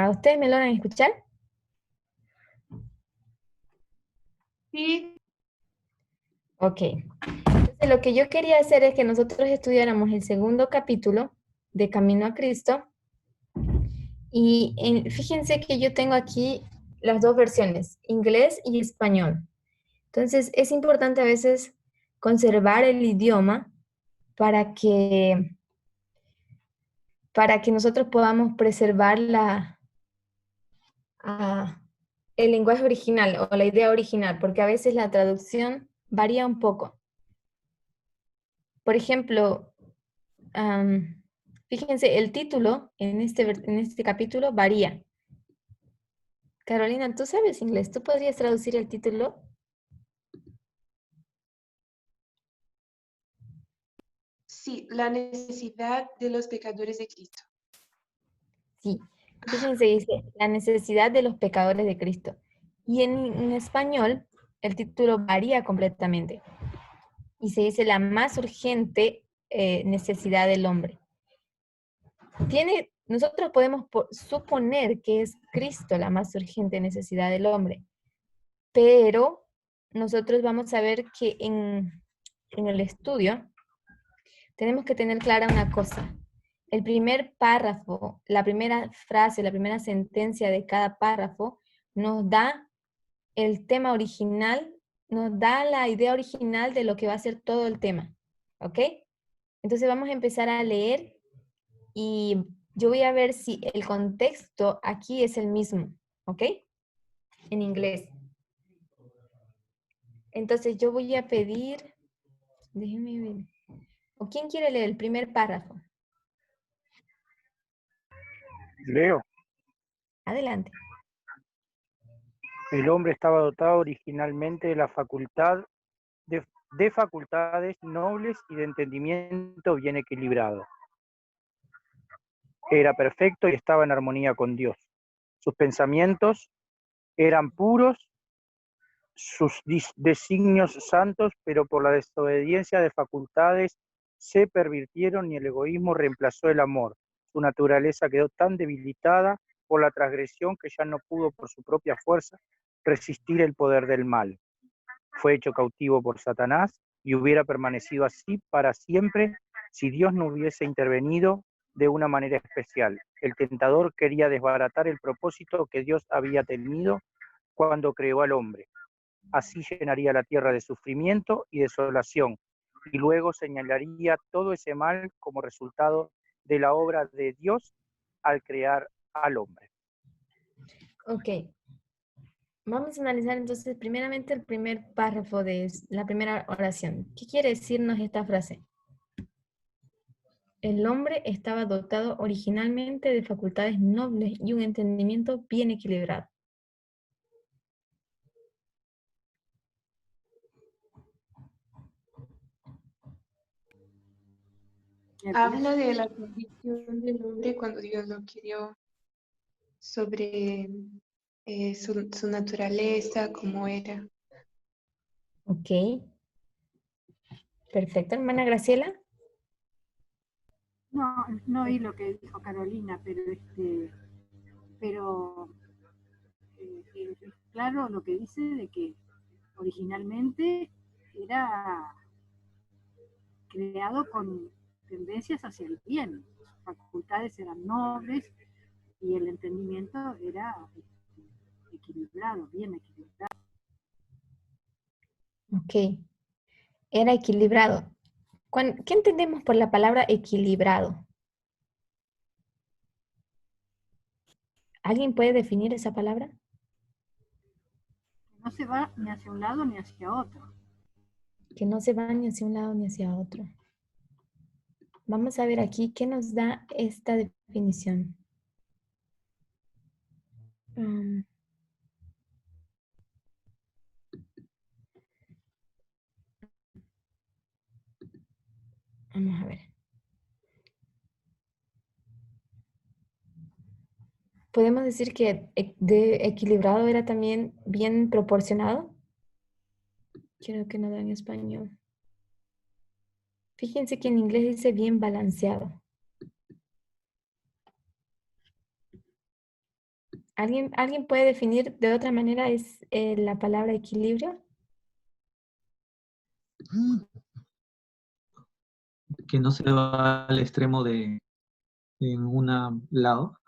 ¿A ustedes me logran escuchar? Sí, Ok. Entonces, lo que yo quería hacer es que nosotros estudiáramos el segundo capítulo de Camino a Cristo. Y fíjense que yo tengo aquí las dos versiones, inglés y español. Entonces, es importante a veces conservar el idioma para para que nosotros podamos preservar ah, el lenguaje original o la idea original, porque a veces la traducción varía un poco. Por ejemplo, fíjense, el título en este capítulo varía. Carolina, ¿tú sabes inglés? ¿Tú podrías traducir el título? sí, la necesidad de los pecadores de Cristo. Sí. Fíjense, dice, la necesidad de los pecadores de Cristo. Y en español, el título varía completamente. Y se dice la más urgente necesidad del hombre. Nosotros podemos suponer que es Cristo la más urgente necesidad del hombre, pero nosotros vamos a ver que en el estudio tenemos que tener clara una cosa. El primer párrafo, la primera frase, la primera sentencia de cada párrafo nos da el tema original, nos da la idea original de lo que va a ser todo el tema. ¿Ok? Entonces vamos a empezar a leer y yo voy a ver si el contexto aquí es el mismo. ¿Ok? En inglés. Entonces yo voy a pedir, déjenme ver. ¿O quién quiere leer el primer párrafo? Leo, Adelante. el hombre estaba dotado originalmente de la facultad de facultades nobles y de entendimiento bien equilibrado. Era perfecto y estaba en armonía con Dios. Sus pensamientos eran puros, sus designios santos, pero por la desobediencia de facultades se pervirtieron y el egoísmo reemplazó el amor. Su naturaleza quedó tan debilitada por la transgresión que ya no pudo por su propia fuerza resistir el poder del mal. Fue hecho cautivo por Satanás y hubiera permanecido así para siempre si Dios no hubiese intervenido de una manera especial. El tentador quería desbaratar el propósito que Dios había tenido cuando creó al hombre. Así llenaría la tierra de sufrimiento y desolación, y luego señalaría todo ese mal como resultado de la obra de Dios al crear al hombre. Ok. Vamos a analizar entonces primeramente el primer párrafo de la primera oración. ¿Qué quiere decirnos esta frase? El hombre estaba dotado originalmente de facultades nobles y un entendimiento bien equilibrado. Habla de la condición del hombre cuando Dios lo creó, sobre su naturaleza, cómo era. Ok, perfecto. Hermana Graciela. No, no oí lo que dijo Carolina, pero es claro lo que dice de que originalmente era creado con tendencias hacia el bien. Sus facultades eran nobles y el entendimiento era equilibrado, bien equilibrado. Ok, era equilibrado. ¿Qué entendemos por la palabra equilibrado? ¿Alguien puede definir esa palabra? No se va ni hacia un lado ni hacia otro. Que no se va ni hacia un lado ni hacia otro. Vamos a ver aquí qué nos da esta definición. Vamos a ver. ¿Podemos decir que de equilibrado era también bien proporcionado? Creo que no da en español. Fíjense que en inglés dice bien balanceado. ¿Alguien puede definir de otra manera la palabra equilibrio? Que no se va al extremo de en un lado.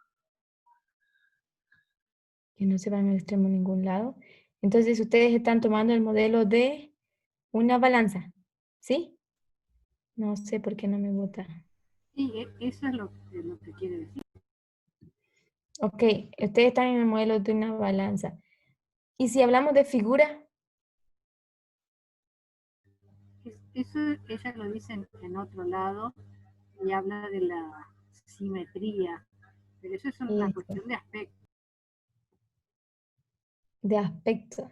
Que no se va en el extremo a ningún lado. Entonces ustedes están tomando el modelo de una balanza, ¿sí? No sé por qué no me vota. Sí, eso es lo que quiere decir. Ok, ustedes están en el modelo de una balanza. ¿Y si hablamos de figura? Eso ella lo dice en otro lado y habla de la simetría, pero eso es una Eso, cuestión de aspecto. de aspecto.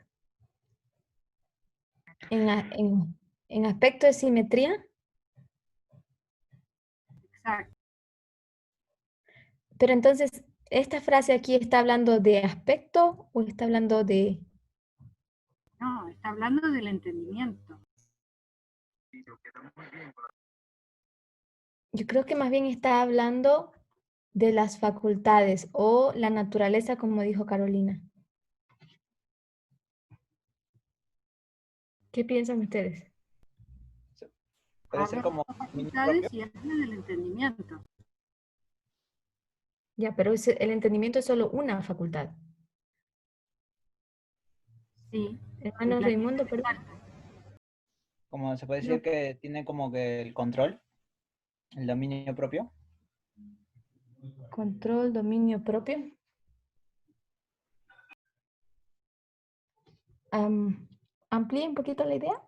En aspecto de simetría, Exacto. pero entonces, ¿esta frase aquí está hablando de aspecto o está hablando de... No, está hablando del entendimiento. Yo creo que más bien está hablando de las facultades o la naturaleza, como dijo Carolina. ¿Qué piensan ustedes? Puede ser Habla de como las dominio facultades propio. y habla del entendimiento. Ya, pero el entendimiento es solo una facultad. Sí, Hermano es la que Raimundo, le perdón. falta. Como se puede decir que tiene como que el control, el dominio propio. Control, dominio propio. Amplíe un poquito la idea.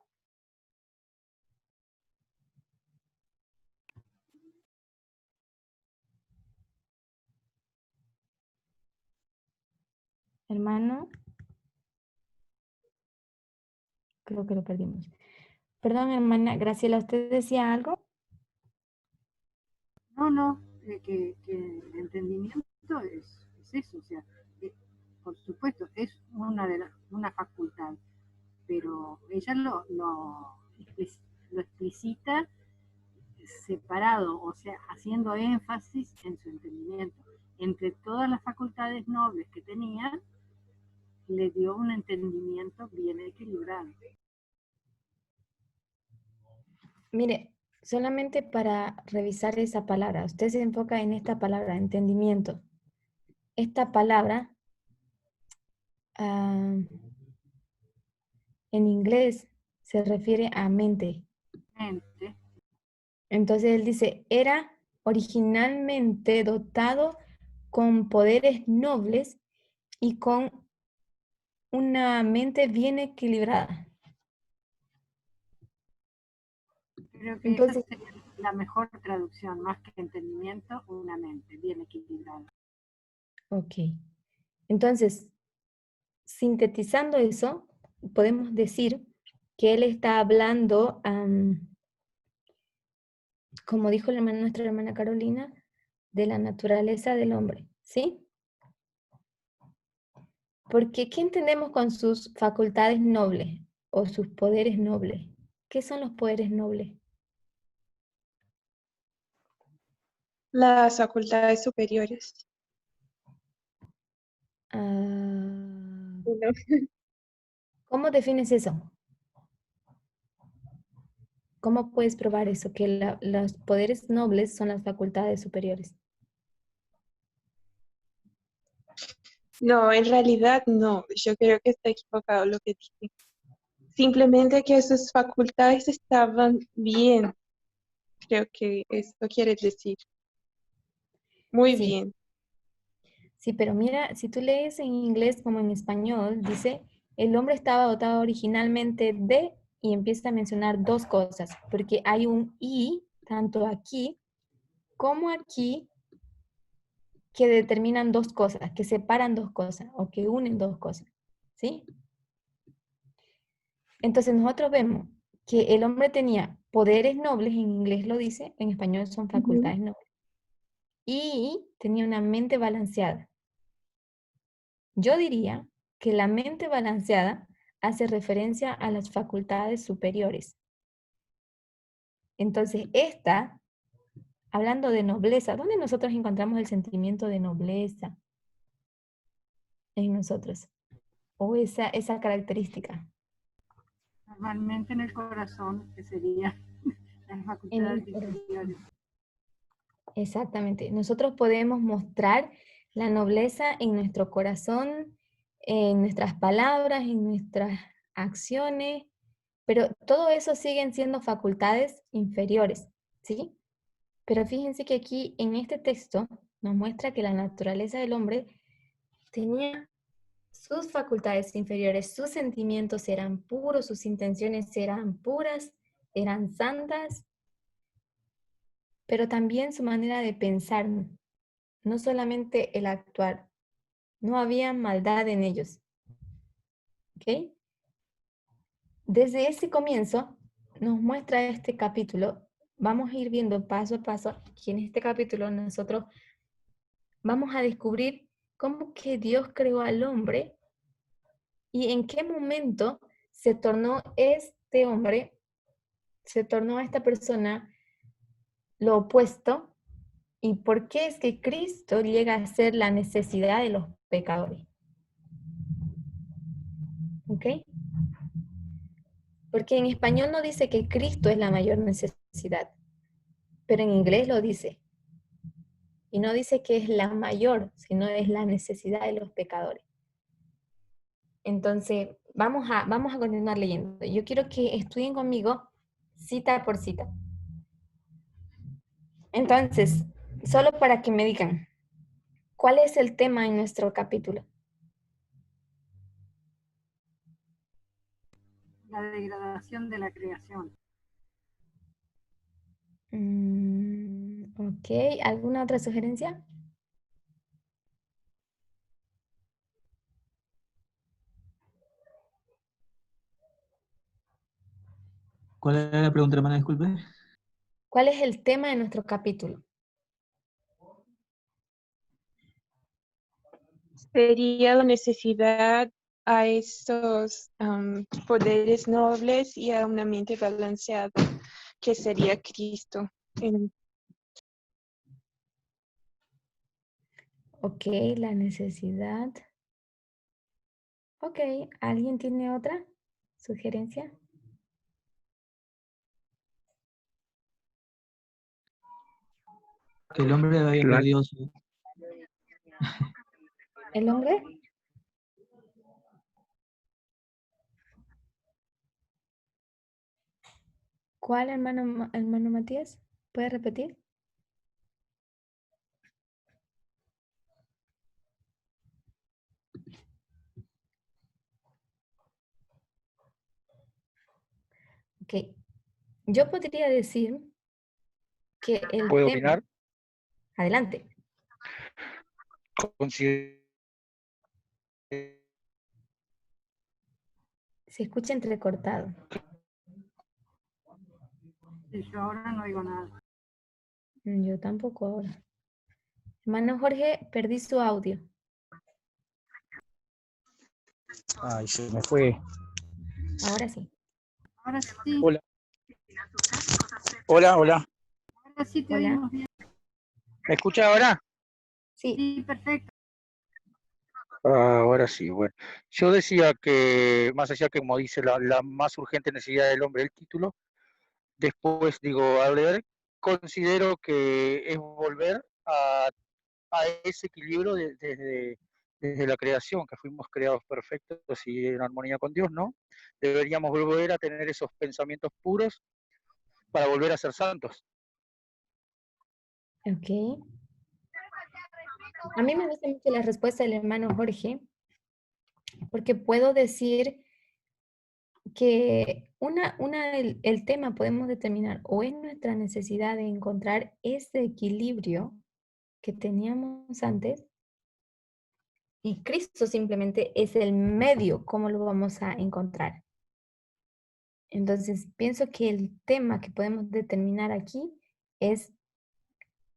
Hermano. Creo que lo perdimos. Perdón, hermana Graciela, ¿usted decía algo? No, que el entendimiento es eso, o sea, eh, por supuesto, es una facultad, pero ella lo explicita separado, o sea, haciendo énfasis en su entendimiento. Entre todas las facultades nobles que tenía, le dio un entendimiento bien equilibrado. Mire, solamente para revisar esa palabra, usted se enfoca en esta palabra, entendimiento. Esta palabra, ah, en inglés, se refiere a mente. Mente, Entonces él dice, era originalmente dotado con poderes nobles y con una mente bien equilibrada. creo que esa Entonces, sería la mejor traducción, más que entendimiento, una mente bien equilibrada. ok. Entonces, sintetizando eso, podemos decir que él está hablando, como dijo nuestra hermana Carolina, de la naturaleza del hombre, ¿sí? Porque, ¿qué entendemos con sus facultades nobles o sus poderes nobles? ¿Qué son los poderes nobles? Las facultades superiores. Ah, Uno. ¿cómo defines eso? ¿Cómo puedes probar eso? Que los poderes nobles son las facultades superiores. No, en realidad no. Yo creo que está equivocado lo que dije. Simplemente que sus facultades estaban bien. Creo que esto quiere decir. Muy Sí, bien. sí, pero mira, si tú lees en inglés como en español, dice, el hombre estaba dotado originalmente de, y empieza a mencionar dos cosas, porque hay un y, tanto aquí como aquí, que determinan dos cosas, que separan dos cosas, o que unen dos cosas, ¿sí? Entonces nosotros vemos que el hombre tenía poderes nobles, en inglés lo dice, en español son Ujú. facultades nobles, y tenía una mente balanceada. Yo diría que la mente balanceada hace referencia a las facultades superiores. Entonces, hablando de nobleza, ¿dónde nosotros encontramos el sentimiento de nobleza? en nosotros? O esa característica. Normalmente en el corazón, que sería las En facultades el corazón. inferiores. Exactamente. Nosotros podemos mostrar la nobleza en nuestro corazón, en nuestras palabras, en nuestras acciones, pero todo eso siguen siendo facultades inferiores, ¿sí? Pero fíjense que aquí en este texto nos muestra que la naturaleza del hombre tenía sus facultades inferiores, sus sentimientos eran puros, sus intenciones eran puras, eran santas, pero también su manera de pensar, no solamente el actuar, no había maldad en ellos. ¿Ok? Desde ese comienzo nos muestra este capítulo, vamos a ir viendo paso a paso, que en este capítulo nosotros vamos a descubrir cómo que Dios creó al hombre y en qué momento se tornó este hombre, se tornó a esta persona lo opuesto y por qué es que Cristo llega a ser la necesidad de los pecadores. ¿Ok? Porque en español no dice que Cristo es la mayor necesidad, pero en inglés lo dice. Y no dice que es la mayor, sino es la necesidad de los pecadores. Entonces, vamos a continuar leyendo. Yo quiero que estudien conmigo cita por cita. Entonces, solo para que me digan, ¿cuál es el tema en nuestro capítulo? La degradación de la creación. Ok, ¿alguna otra sugerencia? ¿Cuál era la pregunta, hermana? Disculpe. ¿Cuál es el tema de nuestro capítulo? Sería la necesidad a estos poderes nobles y a una mente balanceada, que sería Cristo. Ok, la necesidad. Ok, ¿alguien tiene otra sugerencia? Que el hombre había perdido su... ¿El hombre? ¿Cuál, hermano Matías? ¿Puede repetir? Ok, yo podría decir que el ¿Puedo tema... opinar? Adelante. Considero Se escucha entrecortado. Y yo ahora no oigo nada. Yo tampoco ahora. Hermano Jorge, perdí su audio. Ay, se me fue. Ahora sí. Ahora sí, Hola. Hola, hola. ahora sí te Hola. oímos bien. ¿Me escucha ahora? Sí. Sí, perfecto. Ah, ahora sí, bueno. Yo decía que, más allá que como dice la más urgente necesidad del hombre, el título, después digo, a ver, considero que es volver a ese equilibrio desde la creación, que fuimos creados perfectos y en armonía con Dios, ¿no? Deberíamos volver a tener esos pensamientos puros para volver a ser santos. Ok. A mí me gusta mucho la respuesta del hermano Jorge, porque puedo decir que el tema podemos determinar o es nuestra necesidad de encontrar ese equilibrio que teníamos antes y Cristo simplemente es el medio, ¿cómo lo vamos a encontrar? Entonces, pienso que el tema que podemos determinar aquí es,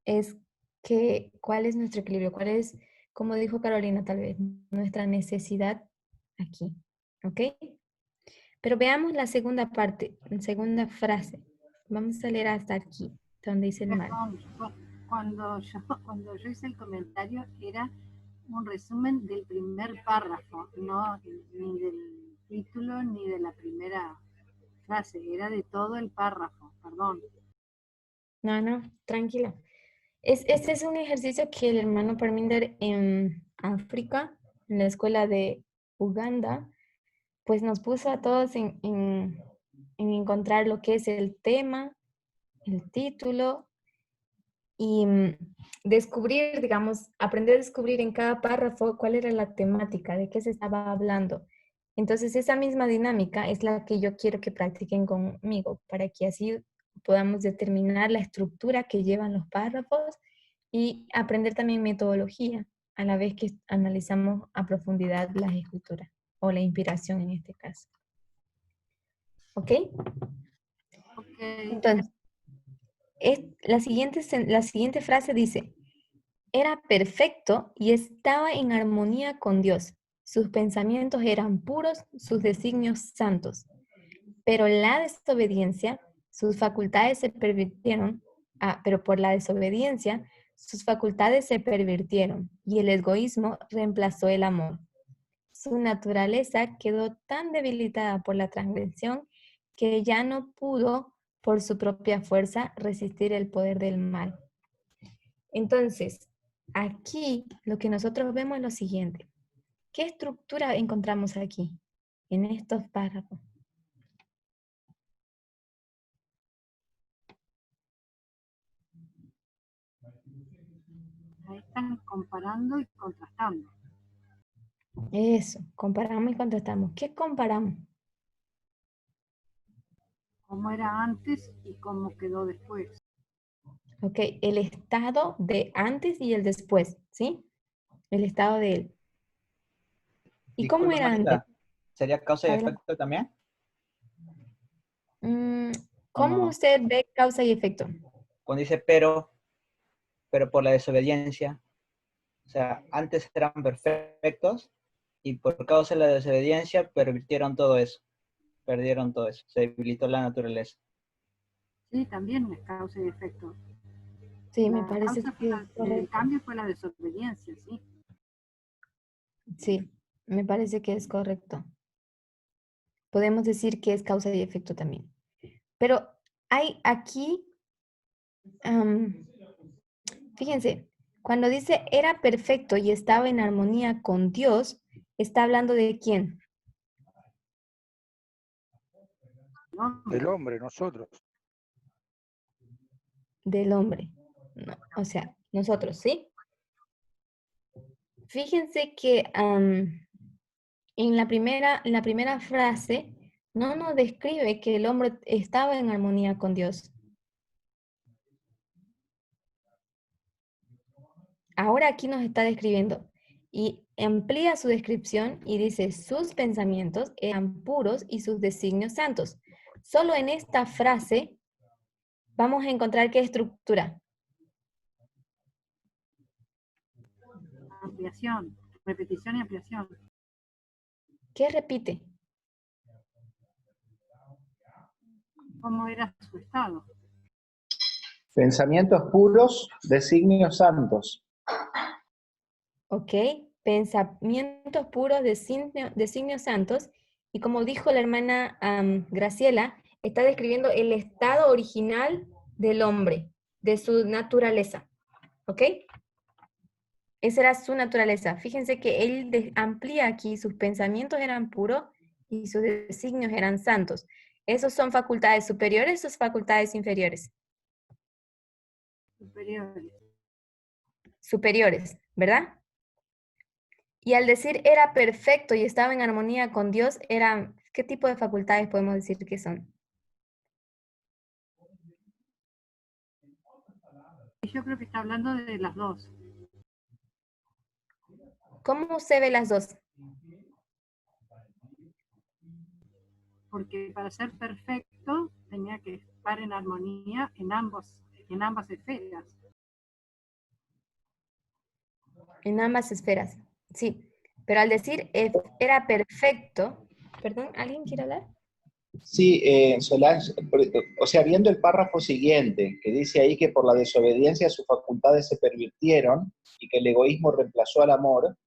es que cuál es nuestro equilibrio, cuál es, como dijo Carolina, tal vez nuestra necesidad aquí, ¿ok? Pero veamos la segunda parte, la segunda frase. Vamos a leer hasta aquí, donde dice el mal. Perdón, cuando yo hice el comentario era un resumen del primer párrafo, no ni del título ni de la primera frase, era de todo el párrafo, perdón. No, tranquila. Este es un ejercicio que el hermano Parminder en África, en la escuela de Uganda, pues nos puso a todos en encontrar lo que es el tema, el título y descubrir, digamos, aprender a descubrir en cada párrafo cuál era la temática, de qué se estaba hablando. Entonces, esa misma dinámica es la que yo quiero que practiquen conmigo, para que así podamos determinar la estructura que llevan los párrafos y aprender también metodología, a la vez que analizamos a profundidad las escrituras, o la inspiración en este caso. ¿Ok? Ok, Entonces, la siguiente frase dice, era perfecto y estaba en armonía con Dios. Sus pensamientos eran puros, sus designios santos. Pero la desobediencia, sus facultades se pervirtieron. Pero por la desobediencia, sus facultades se pervirtieron y el egoísmo reemplazó el amor. Su naturaleza quedó tan debilitada por la transgresión que ya no pudo, por su propia fuerza, resistir el poder del mal. Entonces, aquí lo que nosotros vemos es lo siguiente. ¿Qué estructura encontramos aquí, en estos párrafos? ahí están comparando y contrastando. Eso, comparamos y contrastamos. ¿Qué comparamos? Cómo era antes y cómo quedó después. Ok, el estado de antes y el después, ¿sí? El estado de él. ¿Y cómo Disculpa, era antes? Marita, ¿sería causa y Adelante. efecto también? ¿O ¿Cómo no? usted ve causa y efecto? Cuando dice pero por la desobediencia, o sea, antes eran perfectos y por causa de la desobediencia pervirtieron todo eso, perdieron todo eso, se debilitó la naturaleza. Sí, también es causa y efecto. Sí, me La parece causa fue que es el correcto. cambio fue la desobediencia, sí. Sí, me parece que es correcto. Podemos decir que es causa y efecto también. Pero hay aquí, fíjense, cuando dice era perfecto y estaba en armonía con Dios, ¿está hablando de quién? ¿No? Del hombre, nosotros. Del hombre. No, o sea, nosotros, ¿sí? Fíjense que en la primera frase no nos describe que el hombre estaba en armonía con Dios. Ahora aquí nos está describiendo y amplía su descripción y dice, sus pensamientos eran puros y sus designios santos. Solo en esta frase vamos a encontrar qué estructura. Ampliación, repetición y ampliación. ¿Qué repite? ¿Cómo era su estado? Pensamientos puros, designios santos. ¿Ok? Pensamientos puros, designios santos. Y como dijo la hermana Graciela, está describiendo el estado original del hombre, de su naturaleza. ¿Ok? Esa era su naturaleza. Fíjense que él amplía aquí, sus pensamientos eran puros y sus designios eran santos. ¿Esos son facultades superiores o facultades inferiores? Superiores. Superiores, ¿verdad? Y al decir era perfecto y estaba en armonía con Dios, ¿qué tipo de facultades podemos decir que son? Yo creo que está hablando de las dos. ¿Cómo se ve las dos? Porque para ser perfecto tenía que estar en armonía en ambas esferas. En ambas esferas, sí. Pero al decir era perfecto, perdón, ¿alguien quiere hablar? Sí, Solange, o sea, viendo el párrafo siguiente, que dice ahí que por la desobediencia sus facultades se pervirtieron y que el egoísmo reemplazó al amor,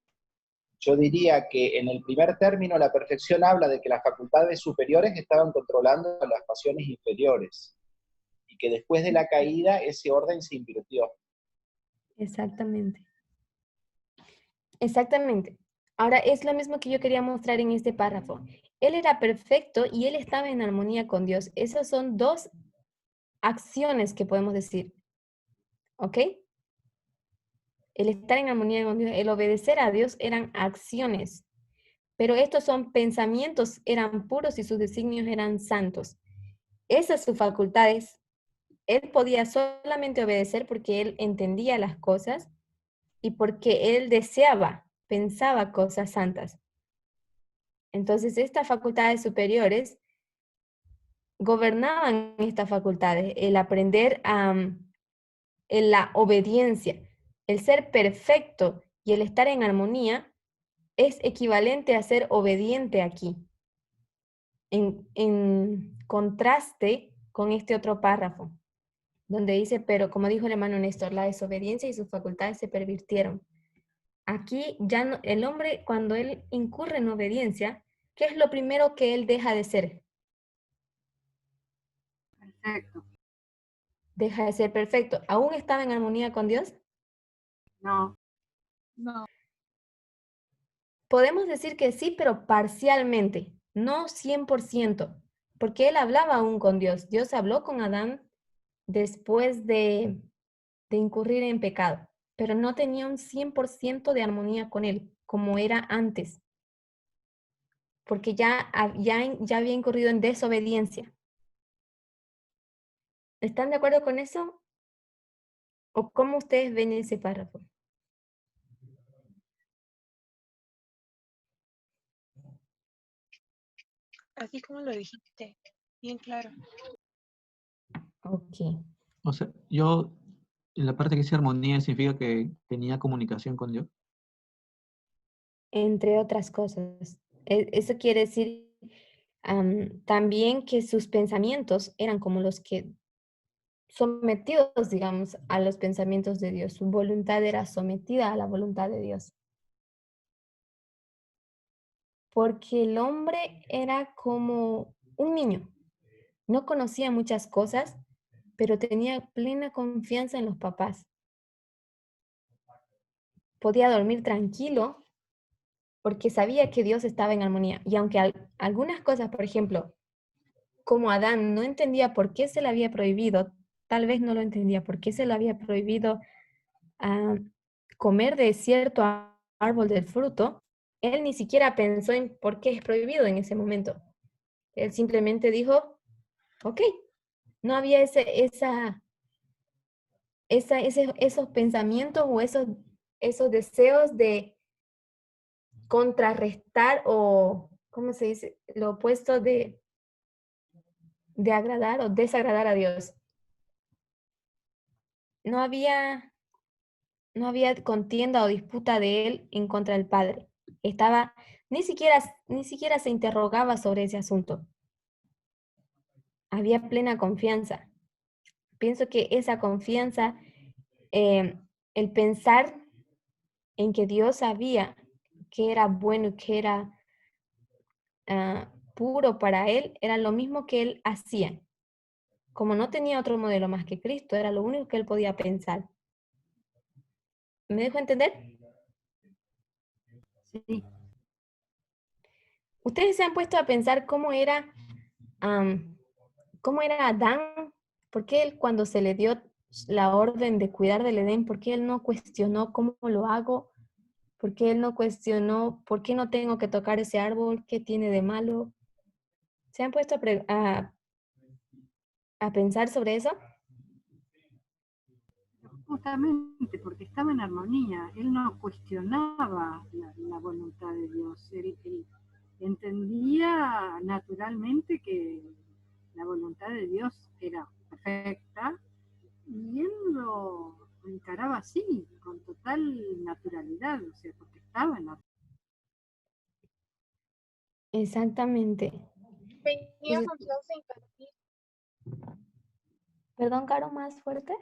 Yo diría que en el primer término la perfección habla de que las facultades superiores estaban controlando las pasiones inferiores y que después de la caída ese orden se invirtió. Exactamente. Exactamente. Ahora es lo mismo que yo quería mostrar en este párrafo. Él era perfecto y él estaba en armonía con Dios. Esas son dos acciones que podemos decir. ¿Ok? El estar en armonía con Dios, el obedecer a Dios eran acciones. Pero estos son pensamientos, eran puros y sus designios eran santos. Esas sus facultades, él podía solamente obedecer porque él entendía las cosas y porque él deseaba, pensaba cosas santas. Entonces, estas facultades superiores gobernaban estas facultades, el aprender en la obediencia, el ser perfecto y el estar en armonía es equivalente a ser obediente aquí, en contraste con este otro párrafo, donde dice, pero como dijo el hermano Néstor, la desobediencia y sus facultades se pervirtieron. Aquí ya no, el hombre, cuando él incurre en obediencia, ¿qué es lo primero que él deja de ser? Perfecto. Deja de ser perfecto. ¿Aún estaba en armonía con Dios? No, No. Podemos decir que sí, pero parcialmente, no 100%, porque él hablaba aún con Dios. Dios habló con Adán después de incurrir en pecado, pero no tenía un 100% de armonía con él, como era antes, porque ya había incurrido en desobediencia. ¿Están de acuerdo con eso? ¿O cómo ustedes ven ese párrafo? Así como lo dijiste, bien claro. Ok. O sea, yo, en la parte que dice armonía, significa que tenía comunicación con Dios. Entre otras cosas. Eso quiere decir también que sus pensamientos eran como los que sometidos, digamos, a los pensamientos de Dios. Su voluntad era sometida a la voluntad de Dios. Porque el hombre era como un niño. No conocía muchas cosas, pero tenía plena confianza en los papás. Podía dormir tranquilo porque sabía que Dios estaba en armonía. Y aunque algunas cosas, por ejemplo, como Adán no entendía por qué se le había prohibido, tal vez no lo entendía, por qué se le había prohibido comer de cierto árbol del fruto, él ni siquiera pensó en por qué es prohibido en ese momento. Él simplemente dijo, ok, no había esos pensamientos o esos deseos de contrarrestar o, ¿cómo se dice? Lo opuesto de agradar o desagradar a Dios. No había contienda o disputa de él en contra del Padre. Ni siquiera se interrogaba sobre ese asunto. Había plena confianza. Pienso que esa confianza, el pensar en que Dios sabía que era bueno y que era puro para él, era lo mismo que él hacía. Como no tenía otro modelo más que Cristo, era lo único que él podía pensar. ¿Me dejo entender? sí, ¿Ustedes se han puesto a pensar cómo era Adán? ¿Por qué él cuando se le dio la orden de cuidar del Edén, por qué él no cuestionó cómo lo hago? ¿Por qué él no cuestionó por qué no tengo que tocar ese árbol? ¿Qué tiene de malo? ¿Se han puesto a pensar sobre eso? justamente porque estaba en armonía. Él no cuestionaba la voluntad de Dios. Él entendía naturalmente que la voluntad de Dios era perfecta y él lo encaraba así, con total naturalidad, o sea, porque estaba en la... Exactamente. Venía Entonces, confianza infantil. perdón, Caro, más fuerte.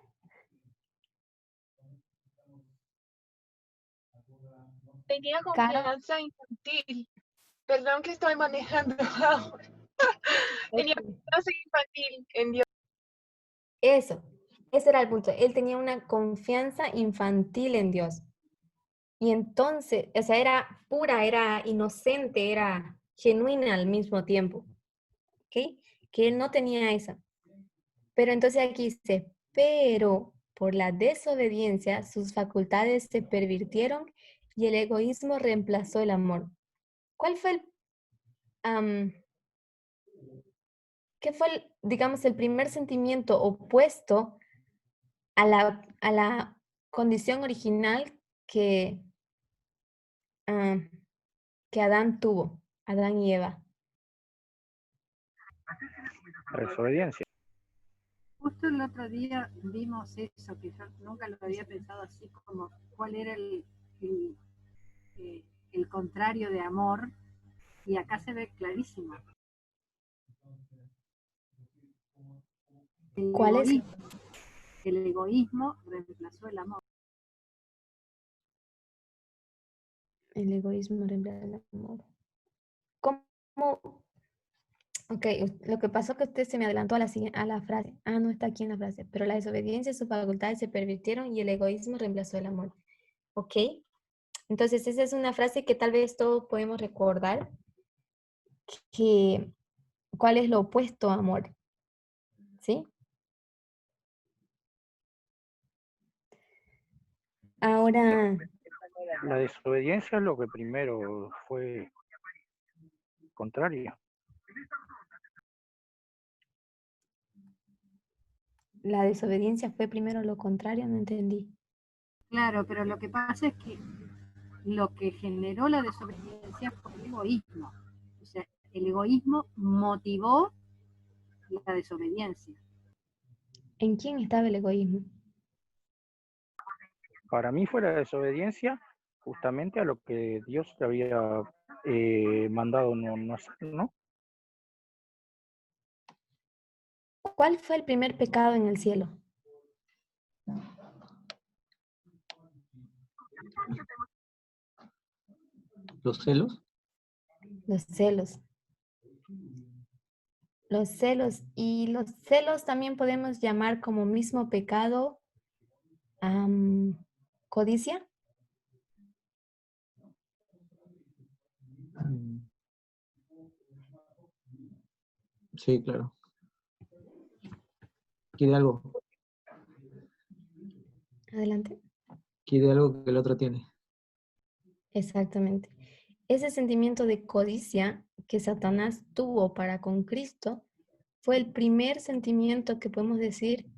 Tenía Caro, confianza infantil. Perdón que estoy manejando ahora. Tenía confianza infantil en Dios. eso, ese era el punto. Él tenía una confianza infantil en Dios. Y entonces, o sea, era pura, era inocente, era genuina al mismo tiempo. ¿Ok? Que él no tenía esa. Pero entonces aquí dice, pero por la desobediencia sus facultades se pervirtieron y el egoísmo reemplazó el amor. ¿Cuál fue qué fue, digamos, el primer sentimiento opuesto a la condición original que, que Adán tuvo, Adán y Eva? La desobediencia. Justo el otro día vimos eso, que yo nunca lo había pensado así, como cuál era el contrario de amor, y acá se ve clarísimo. ¿Cuál es? El egoísmo reemplazó el amor. El egoísmo reemplaza el amor. ¿Cómo? Ok, lo que pasó es que usted se me adelantó a la frase. Ah, no está aquí en la frase. Pero la desobediencia y sus facultades se pervirtieron y el egoísmo reemplazó el amor. Ok. Entonces, esa es una frase que tal vez todos podemos recordar. Que, ¿cuál es lo opuesto a amor? ¿Sí? Ahora, La desobediencia es lo que primero fue contraria. la desobediencia fue primero lo contrario, no entendí. Claro, pero lo que pasa es que lo que generó la desobediencia fue el egoísmo. O sea, el egoísmo motivó la desobediencia. ¿En quién estaba el egoísmo? Para mí fue la desobediencia justamente a lo que Dios te había mandado no hacer, ¿no? ¿Cuál fue el primer pecado en el cielo? ¿Los celos? Los celos. Los celos. Y los celos también podemos llamar como mismo pecado codicia. Sí, claro. Quiere algo. Adelante. Quiere algo que el otro tiene. Exactamente. Ese sentimiento de codicia que Satanás tuvo para con Cristo fue el primer sentimiento que podemos decir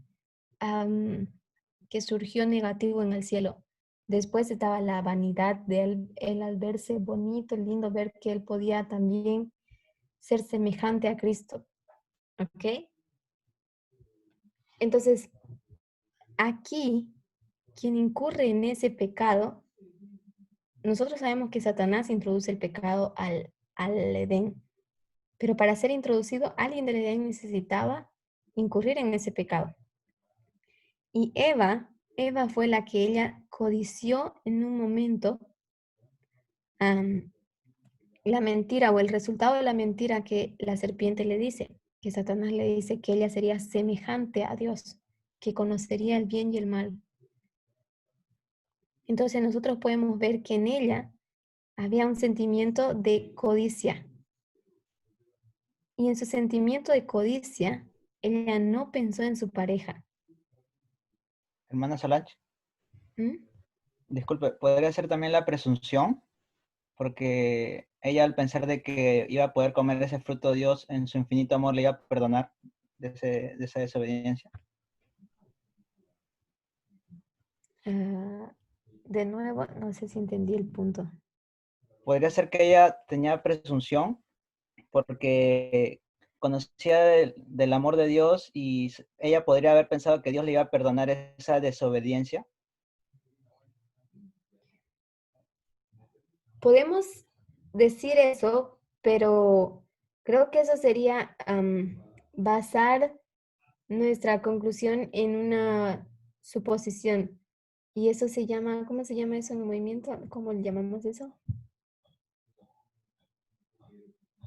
que surgió negativo en el cielo. Después estaba la vanidad de él al verse bonito, lindo, ver que él podía también ser semejante a Cristo. ¿Ok? Entonces, aquí, quien incurre en ese pecado, nosotros sabemos que Satanás introduce el pecado al Edén, pero para ser introducido, alguien del Edén necesitaba incurrir en ese pecado. Y Eva fue la que ella codició en un momento la mentira o el resultado de la mentira que la serpiente le dice, que Satanás le dice que ella sería semejante a Dios, que conocería el bien y el mal. Entonces nosotros podemos ver que en ella había un sentimiento de codicia. Y en su sentimiento de codicia, ella no pensó en su pareja. Hermana Solange, ¿Mm? disculpe, ¿podría ser también la presunción? Porque ella al pensar de que iba a poder comer ese fruto, Dios en su infinito amor le iba a perdonar de esa desobediencia. De nuevo, no sé si entendí el punto. Podría ser que ella tenía presunción porque conocía del amor de Dios y ella podría haber pensado que Dios le iba a perdonar esa desobediencia. Podemos decir eso, pero creo que eso sería basar nuestra conclusión en una suposición. Y eso se llama, ¿cómo se llama eso en el movimiento? ¿Cómo le llamamos eso?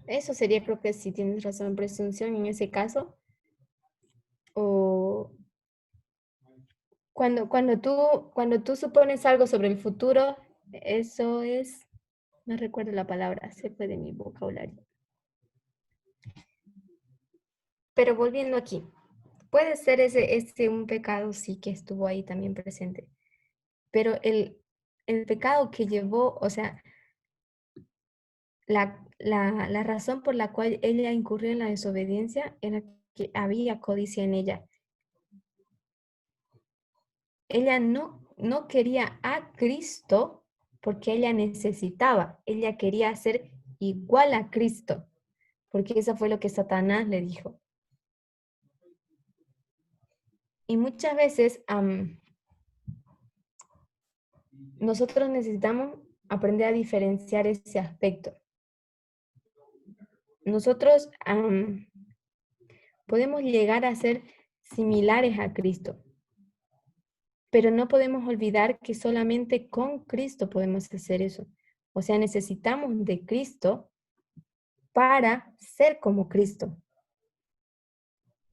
Eso sería, creo que sí tienes razón, presunción en ese caso. O cuando tú supones algo sobre el futuro, eso es, no recuerdo la palabra, se fue de mi vocabulario. Pero volviendo aquí, puede ser ese un pecado, sí, que estuvo ahí también presente. Pero el pecado que llevó, o sea, la razón por la cual ella incurrió en la desobediencia era que había codicia en ella. Ella no quería a Cristo porque ella necesitaba, ella quería ser igual a Cristo, porque eso fue lo que Satanás le dijo. Y muchas veces nosotros necesitamos aprender a diferenciar ese aspecto. Nosotros podemos llegar a ser similares a Cristo, pero no podemos olvidar que solamente con Cristo podemos hacer eso. O sea, necesitamos de Cristo para ser como Cristo.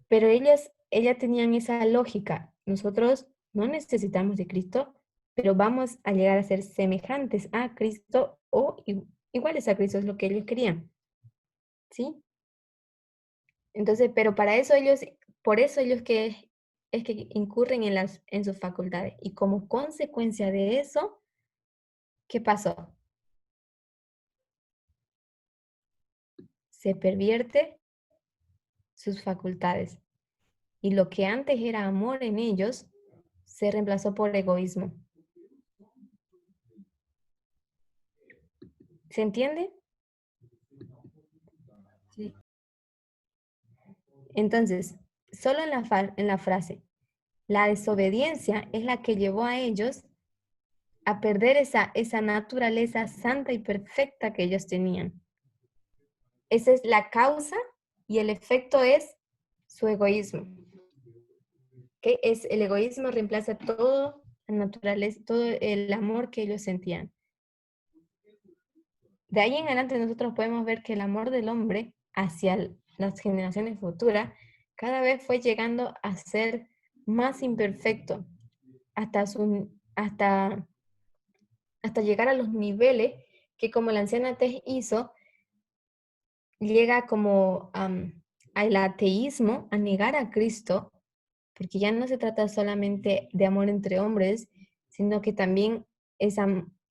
Pero ellas tenían esa lógica. Nosotros no necesitamos de Cristo, pero vamos a llegar a ser semejantes a Cristo o iguales a Cristo, es lo que ellos querían. ¿Sí? Entonces, pero para eso por eso ellos es que incurren en sus facultades. Y como consecuencia de eso, ¿qué pasó? Se pervierte sus facultades. Y lo que antes era amor en ellos, se reemplazó por egoísmo. ¿Se entiende? Sí. Entonces, solo en la frase, la desobediencia es la que llevó a ellos a perder esa naturaleza santa y perfecta que ellos tenían. Esa es la causa y el efecto es su egoísmo. ¿Okay? El egoísmo reemplaza todo la naturaleza, todo el amor que ellos sentían. De ahí en adelante nosotros podemos ver que el amor del hombre hacia las generaciones futuras cada vez fue llegando a ser más imperfecto hasta llegar a los niveles que como la anciana Tess hizo, llega como al ateísmo, a negar a Cristo, porque ya no se trata solamente de amor entre hombres, sino que también es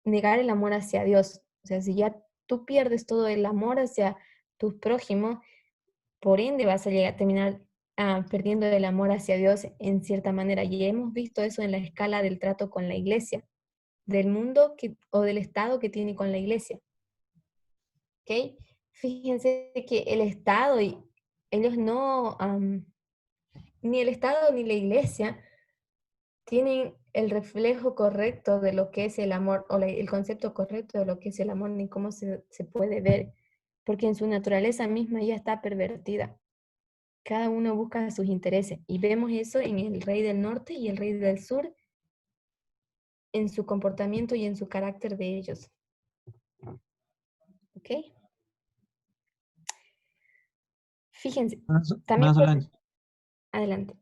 negar el amor hacia Dios. O sea, si ya tú pierdes todo el amor hacia tus prójimos, por ende vas a llegar a terminar perdiendo el amor hacia Dios en cierta manera. Y hemos visto eso en la escala del trato con la iglesia, del mundo o del Estado que tiene con la iglesia. ¿Ok? Fíjense que el Estado, ellos no, ni el Estado ni la iglesia tienen el reflejo correcto de lo que es el amor, o el concepto correcto de lo que es el amor, ni cómo se puede ver, porque en su naturaleza misma ya está pervertida. Cada uno busca sus intereses, y vemos eso en el rey del norte y el rey del sur, en su comportamiento y en su carácter de ellos. ¿Ok? Fíjense, también adelante.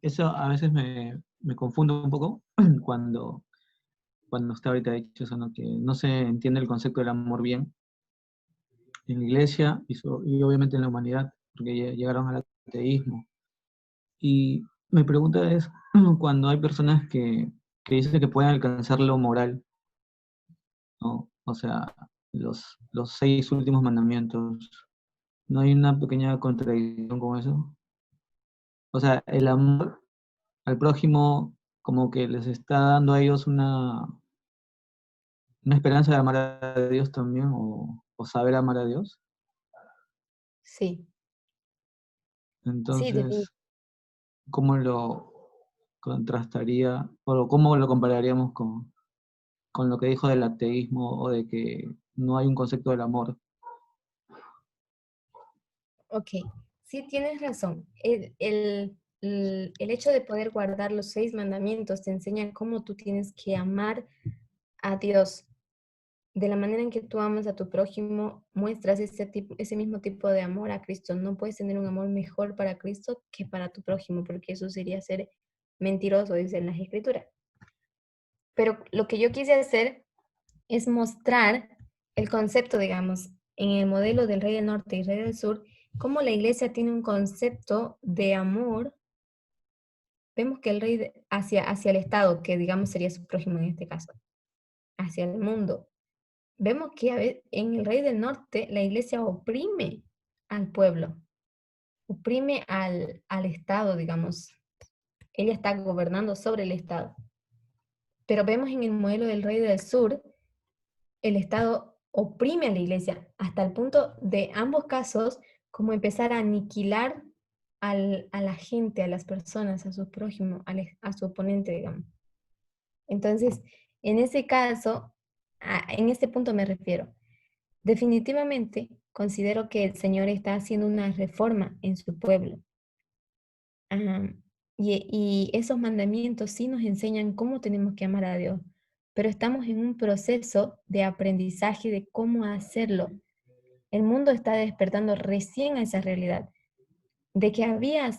Eso a veces me confundo un poco cuando usted ahorita ha dicho eso, ¿no? Que no se entiende el concepto del amor bien en la iglesia y obviamente en la humanidad, porque llegaron al ateísmo. Y mi pregunta es, cuando hay personas que dicen que pueden alcanzar lo moral, ¿no? O sea, los 6 últimos mandamientos, ¿no hay una pequeña contradicción con eso? O sea, el amor al prójimo como que les está dando a ellos una esperanza de amar a Dios también, o saber amar a Dios. Sí. Entonces, ¿cómo lo contrastaría, o cómo lo compararíamos con lo que dijo del ateísmo, o de que no hay un concepto del amor? Ok, sí tienes razón. el hecho de poder guardar los 6 mandamientos te enseña cómo tú tienes que amar a Dios. De la manera en que tú amas a tu prójimo, muestras ese mismo tipo de amor a Cristo. No puedes tener un amor mejor para Cristo que para tu prójimo, porque eso sería ser mentiroso, dicen las Escrituras. Pero lo que yo quise hacer es mostrar el concepto, digamos, en el modelo del Rey del Norte y Rey del Sur, cómo la iglesia tiene un concepto de amor. Vemos que el rey hacia el Estado, que digamos sería su prójimo en este caso, hacia el mundo. Vemos que en el Rey del Norte la iglesia oprime al pueblo, oprime al Estado, digamos. Ella está gobernando sobre el Estado. Pero vemos en el modelo del Rey del Sur, el Estado oprime a la iglesia hasta el punto de ambos casos como empezar a aniquilar a la gente, a las personas, a su prójimo, a su oponente, digamos. Entonces, en ese caso, en este punto me refiero. Definitivamente considero que el Señor está haciendo una reforma en su pueblo. Y esos mandamientos sí nos enseñan cómo tenemos que amar a Dios, pero estamos en un proceso de aprendizaje de cómo hacerlo. El mundo está despertando recién a esa realidad, de que había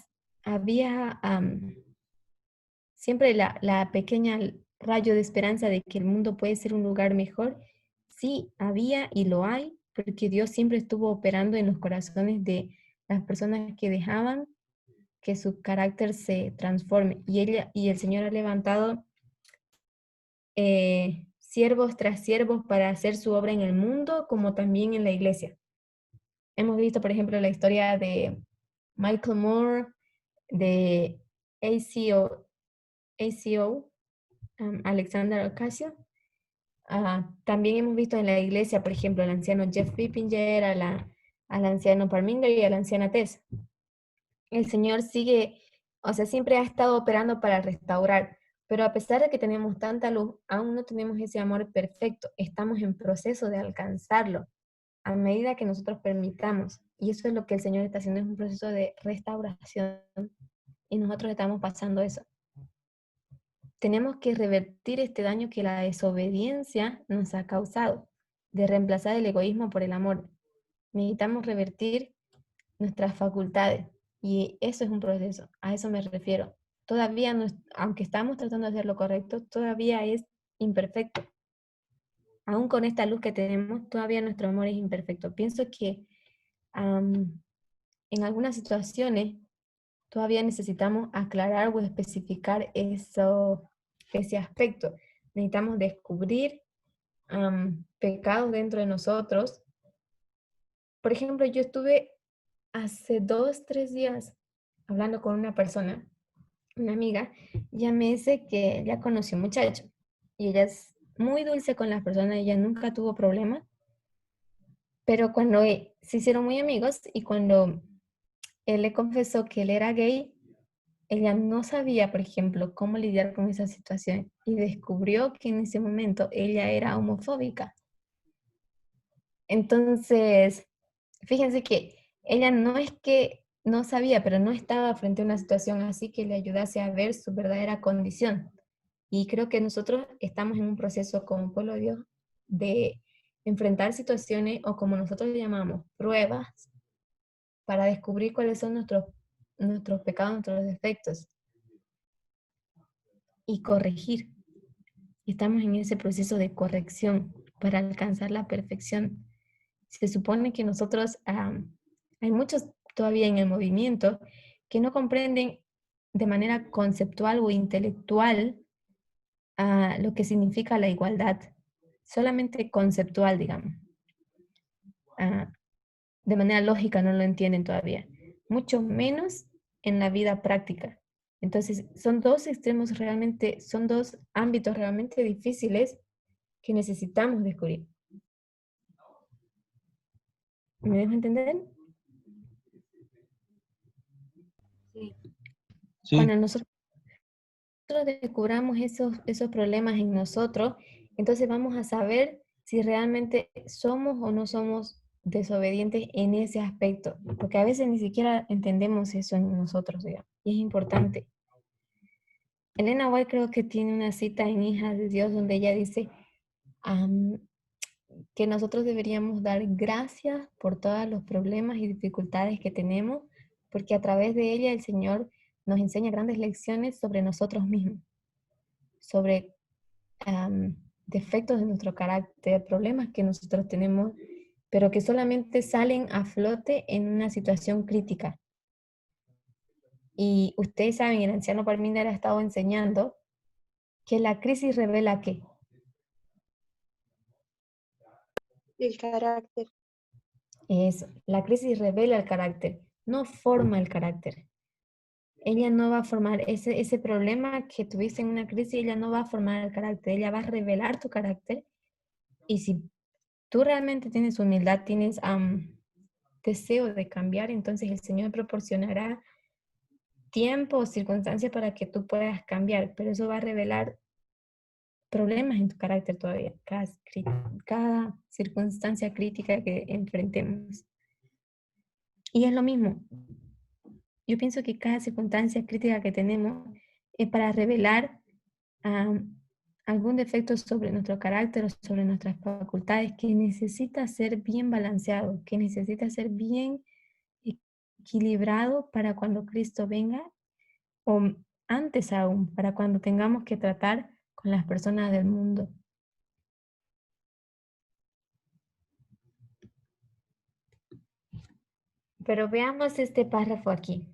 siempre la pequeña rayo de esperanza de que el mundo puede ser un lugar mejor. Sí, había y lo hay, porque Dios siempre estuvo operando en los corazones de las personas que dejaban que su carácter se transforme. Y el Señor ha levantado siervos tras siervos para hacer su obra en el mundo, como también en la iglesia. Hemos visto, por ejemplo, la historia de Michael Moore, de ACO, Alexander Ocasio. También hemos visto en la iglesia, por ejemplo, al anciano Jeff Pippinger, al anciano Parminder y a la anciana Tess. El Señor sigue, o sea, siempre ha estado operando para restaurar, pero a pesar de que tenemos tanta luz, aún no tenemos ese amor perfecto. Estamos en proceso de alcanzarlo a medida que nosotros permitamos. Y eso es lo que el Señor está haciendo, es un proceso de restauración. Y nosotros estamos pasando eso. Tenemos que revertir este daño que la desobediencia nos ha causado, de reemplazar el egoísmo por el amor. Necesitamos revertir nuestras facultades y eso es un proceso, a eso me refiero. Todavía, aunque estamos tratando de hacer lo correcto, todavía es imperfecto. Aún con esta luz que tenemos, todavía nuestro amor es imperfecto. Pienso que en algunas situaciones todavía necesitamos aclarar o especificar ese aspecto. Necesitamos descubrir pecados dentro de nosotros. Por ejemplo, yo estuve hace 2, 3 días hablando con una persona, una amiga, y ella me dice que ya conoció un muchacho y ella es muy dulce con las personas, ella nunca tuvo problemas, pero cuando se hicieron muy amigos y cuando él le confesó que él era gay, ella no sabía, por ejemplo, cómo lidiar con esa situación y descubrió que en ese momento ella era homofóbica. Entonces, fíjense que ella no es que no sabía, pero no estaba frente a una situación así que le ayudase a ver su verdadera condición. Y creo que nosotros estamos en un proceso como pueblo de Dios de enfrentar situaciones o como nosotros le llamamos, pruebas, para descubrir cuáles son nuestros pecados, nuestros defectos y corregir. Estamos en ese proceso de corrección para alcanzar la perfección. Se supone que nosotros, hay muchos todavía en el movimiento que no comprenden de manera conceptual o intelectual lo que significa la igualdad, solamente conceptual, digamos. De manera lógica no lo entienden todavía, mucho menos en la vida práctica. Entonces, son dos extremos realmente, son dos ámbitos realmente difíciles que necesitamos descubrir. ¿Me dejo entender? Sí. Sí, Cuando nosotros descubramos esos problemas en nosotros, entonces vamos a saber si realmente somos o no somos desobedientes en ese aspecto, porque a veces ni siquiera entendemos eso en nosotros, digamos, y es importante. Elena White creo que tiene una cita en Hijas de Dios donde ella dice que nosotros deberíamos dar gracias por todos los problemas y dificultades que tenemos, porque a través de ella el Señor nos enseña grandes lecciones sobre nosotros mismos, sobre defectos de nuestro carácter, problemas que nosotros tenemos, pero que solamente salen a flote en una situación crítica. Y ustedes saben, el anciano Parminder ha estado enseñando que la crisis revela ¿qué? El carácter. Eso, la crisis revela el carácter, no forma el carácter. Ella no va a formar ese problema que tuviste en una crisis, ella no va a formar el carácter, ella va a revelar tu carácter. Y si tú realmente tienes humildad, tienes deseo de cambiar, entonces el Señor proporcionará tiempo o circunstancias para que tú puedas cambiar, pero eso va a revelar problemas en tu carácter todavía, cada circunstancia crítica que enfrentemos. Y es lo mismo. Yo pienso que cada circunstancia crítica que tenemos es para revelar algún defecto sobre nuestro carácter o sobre nuestras facultades que necesita ser bien balanceado, que necesita ser bien equilibrado para cuando Cristo venga o antes aún, para cuando tengamos que tratar con las personas del mundo. Pero veamos este párrafo aquí.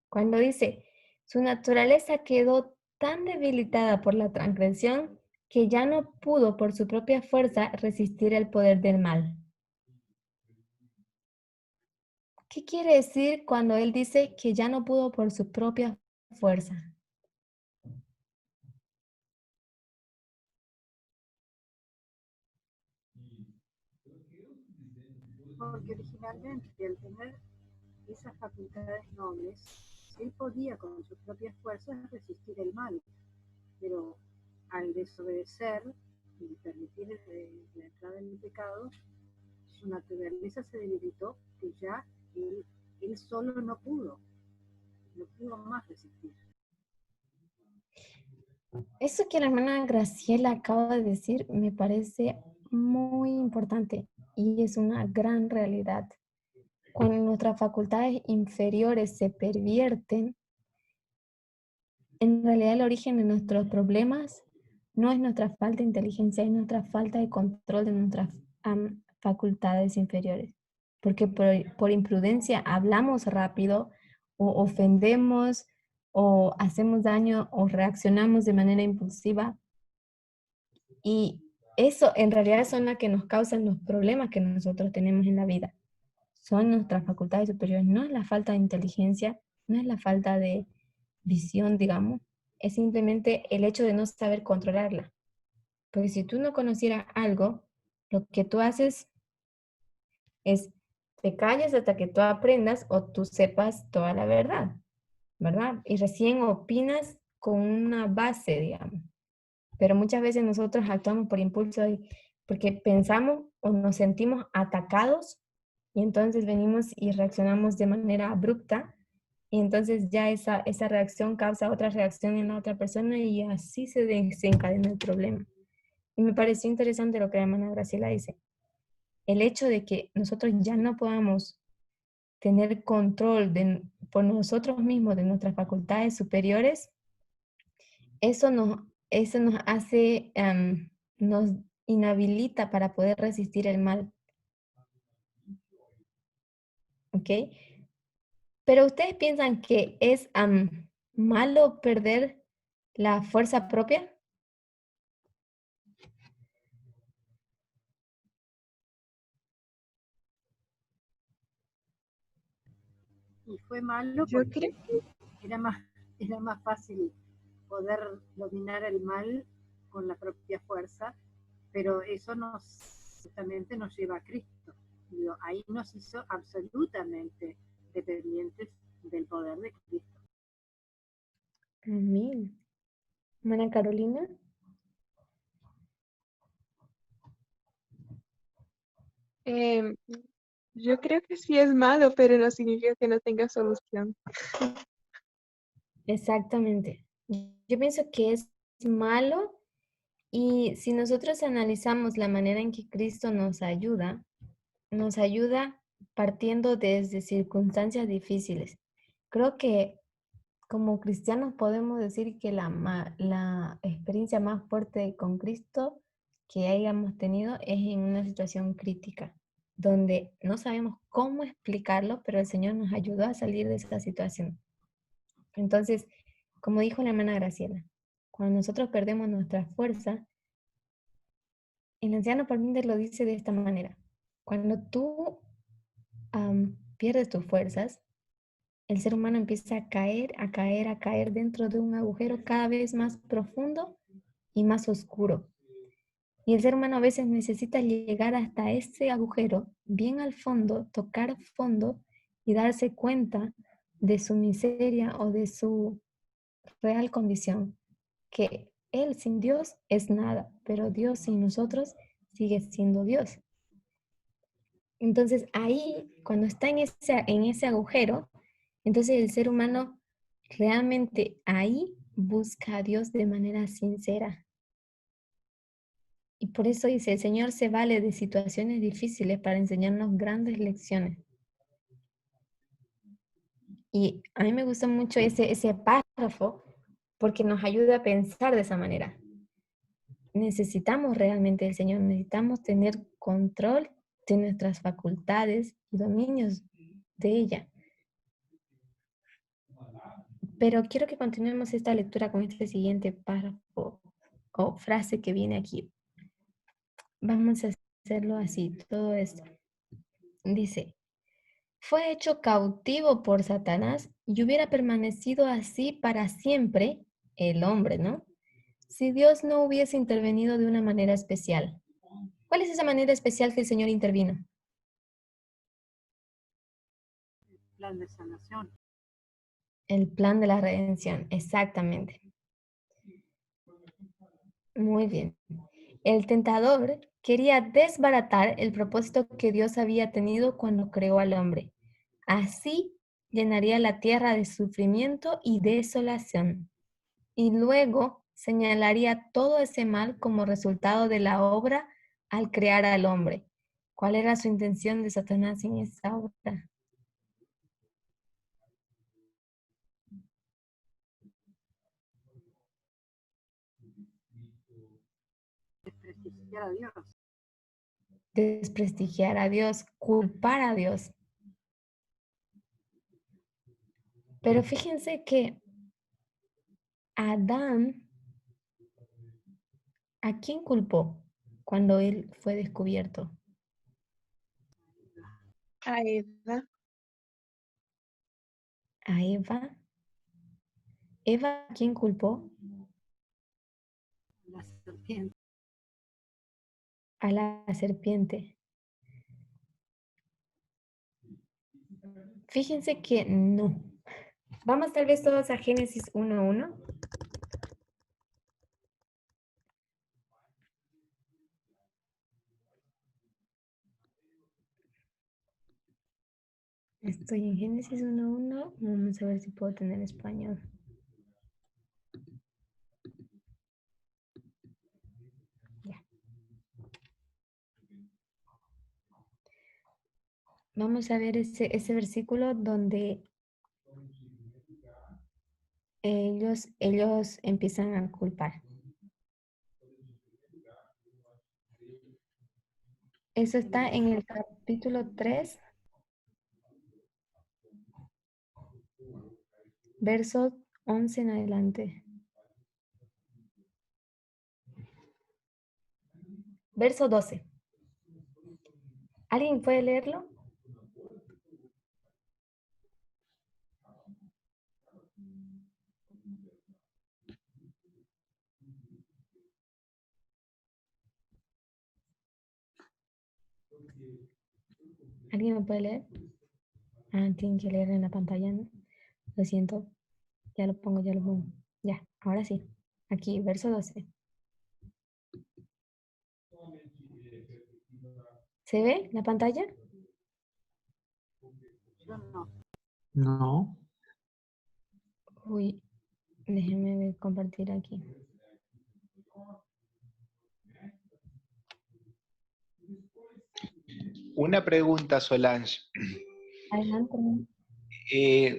Cuando dice, su naturaleza quedó tan debilitada por la transgresión que ya no pudo por su propia fuerza resistir el poder del mal. ¿Qué quiere decir cuando él dice que ya no pudo por su propia fuerza? Porque originalmente al tener esas facultades nobles, él podía con sus propias fuerzas resistir el mal, pero al desobedecer y permitir la entrada en el pecado, su naturaleza se debilitó, que ya él solo no pudo más resistir. Eso que la hermana Graciela acaba de decir me parece muy importante y es una gran realidad. Cuando nuestras facultades inferiores se pervierten, en realidad el origen de nuestros problemas no es nuestra falta de inteligencia, es nuestra falta de control de nuestras facultades inferiores. Porque por imprudencia hablamos rápido o ofendemos o hacemos daño o reaccionamos de manera impulsiva. Y eso en realidad son las que nos causan los problemas que nosotros tenemos en la vida. Son nuestras facultades superiores, no es la falta de inteligencia, no es la falta de visión, digamos, es simplemente el hecho de no saber controlarla. Porque si tú no conocieras algo, lo que tú haces es te calles hasta que tú aprendas o tú sepas toda la verdad, ¿verdad? Y recién opinas con una base, digamos. Pero muchas veces nosotros actuamos por impulso porque pensamos o nos sentimos atacados y entonces venimos y reaccionamos de manera abrupta y entonces ya esa reacción causa otra reacción en la otra persona y así se desencadena el problema. Y me pareció interesante lo que la hermana Graciela dice. El hecho de que nosotros ya no podamos tener control por nosotros mismos de nuestras facultades superiores, eso nos hace, nos inhabilita para poder resistir el mal. ¿Ok? Pero ustedes piensan que es malo perder la fuerza propia. Y fue malo Yo porque creo que era más fácil poder dominar el mal con la propia fuerza, pero eso justamente nos lleva a Cristo. Digo, ahí nos hizo absolutamente dependientes del poder de Cristo. Amén. Hermana Carolina. Yo creo que sí es malo, pero no significa que no tenga solución. Exactamente. Yo pienso que es malo y si nosotros analizamos la manera en que Cristo nos ayuda partiendo desde circunstancias difíciles. Creo que como cristianos podemos decir que la experiencia más fuerte con Cristo que hayamos tenido es en una situación crítica, donde no sabemos cómo explicarlo, pero el Señor nos ayudó a salir de esa situación. Entonces, como dijo la hermana Graciela, cuando nosotros perdemos nuestra fuerza, el anciano Parmíndez lo dice de esta manera: cuando tú pierdes tus fuerzas, el ser humano empieza a caer, a caer, a caer dentro de un agujero cada vez más profundo y más oscuro. Y el ser humano a veces necesita llegar hasta ese agujero, bien al fondo, tocar fondo y darse cuenta de su miseria o de su real condición, que Él sin Dios es nada, pero Dios sin nosotros sigue siendo Dios. Entonces ahí, cuando está en ese agujero, entonces el ser humano realmente ahí busca a Dios de manera sincera. Y por eso dice, el Señor se vale de situaciones difíciles para enseñarnos grandes lecciones. Y a mí me gustó mucho ese párrafo porque nos ayuda a pensar de esa manera. Necesitamos realmente del Señor, necesitamos tener control de nuestras facultades y dominios de ella. Pero quiero que continuemos esta lectura con este siguiente párrafo o frase que viene aquí. Vamos a hacerlo así, todo esto. Dice, fue hecho cautivo por Satanás y hubiera permanecido así para siempre el hombre, ¿no? Si Dios no hubiese intervenido de una manera especial. ¿Cuál es esa manera especial que el Señor intervino? Plan de sanación. El plan de la redención, exactamente. Muy bien. El tentador quería desbaratar el propósito que Dios había tenido cuando creó al hombre. Así llenaría la tierra de sufrimiento y desolación. Y luego señalaría todo ese mal como resultado de la obra al crear al hombre. ¿Cuál era su intención de Satanás en esa obra? Desprestigiar a Dios. Desprestigiar a Dios, culpar a Dios. Pero fíjense que Adán, ¿a quién culpó cuando él fue descubierto? A Eva. ¿A Eva? ¿Eva a quién culpó? La serpiente. A la serpiente. Fíjense que no. Vamos tal vez todos a Génesis 1:1. Estoy en Génesis 1:1. Vamos a ver si puedo tener español. Ya. Vamos a ver ese versículo donde ellos empiezan a culpar. Eso está en el capítulo 3, verso 11 en adelante. Verso 12. ¿Alguien puede leerlo? ¿Alguien me puede leer? Ah, tienen que leer en la pantalla, ¿no? Lo siento. Ya lo pongo, ya lo pongo. Ya, ahora sí. Aquí, verso 12. ¿Se ve la pantalla? Yo no. No. Uy, déjenme ver, compartir aquí. Una pregunta, Solange. Adelante.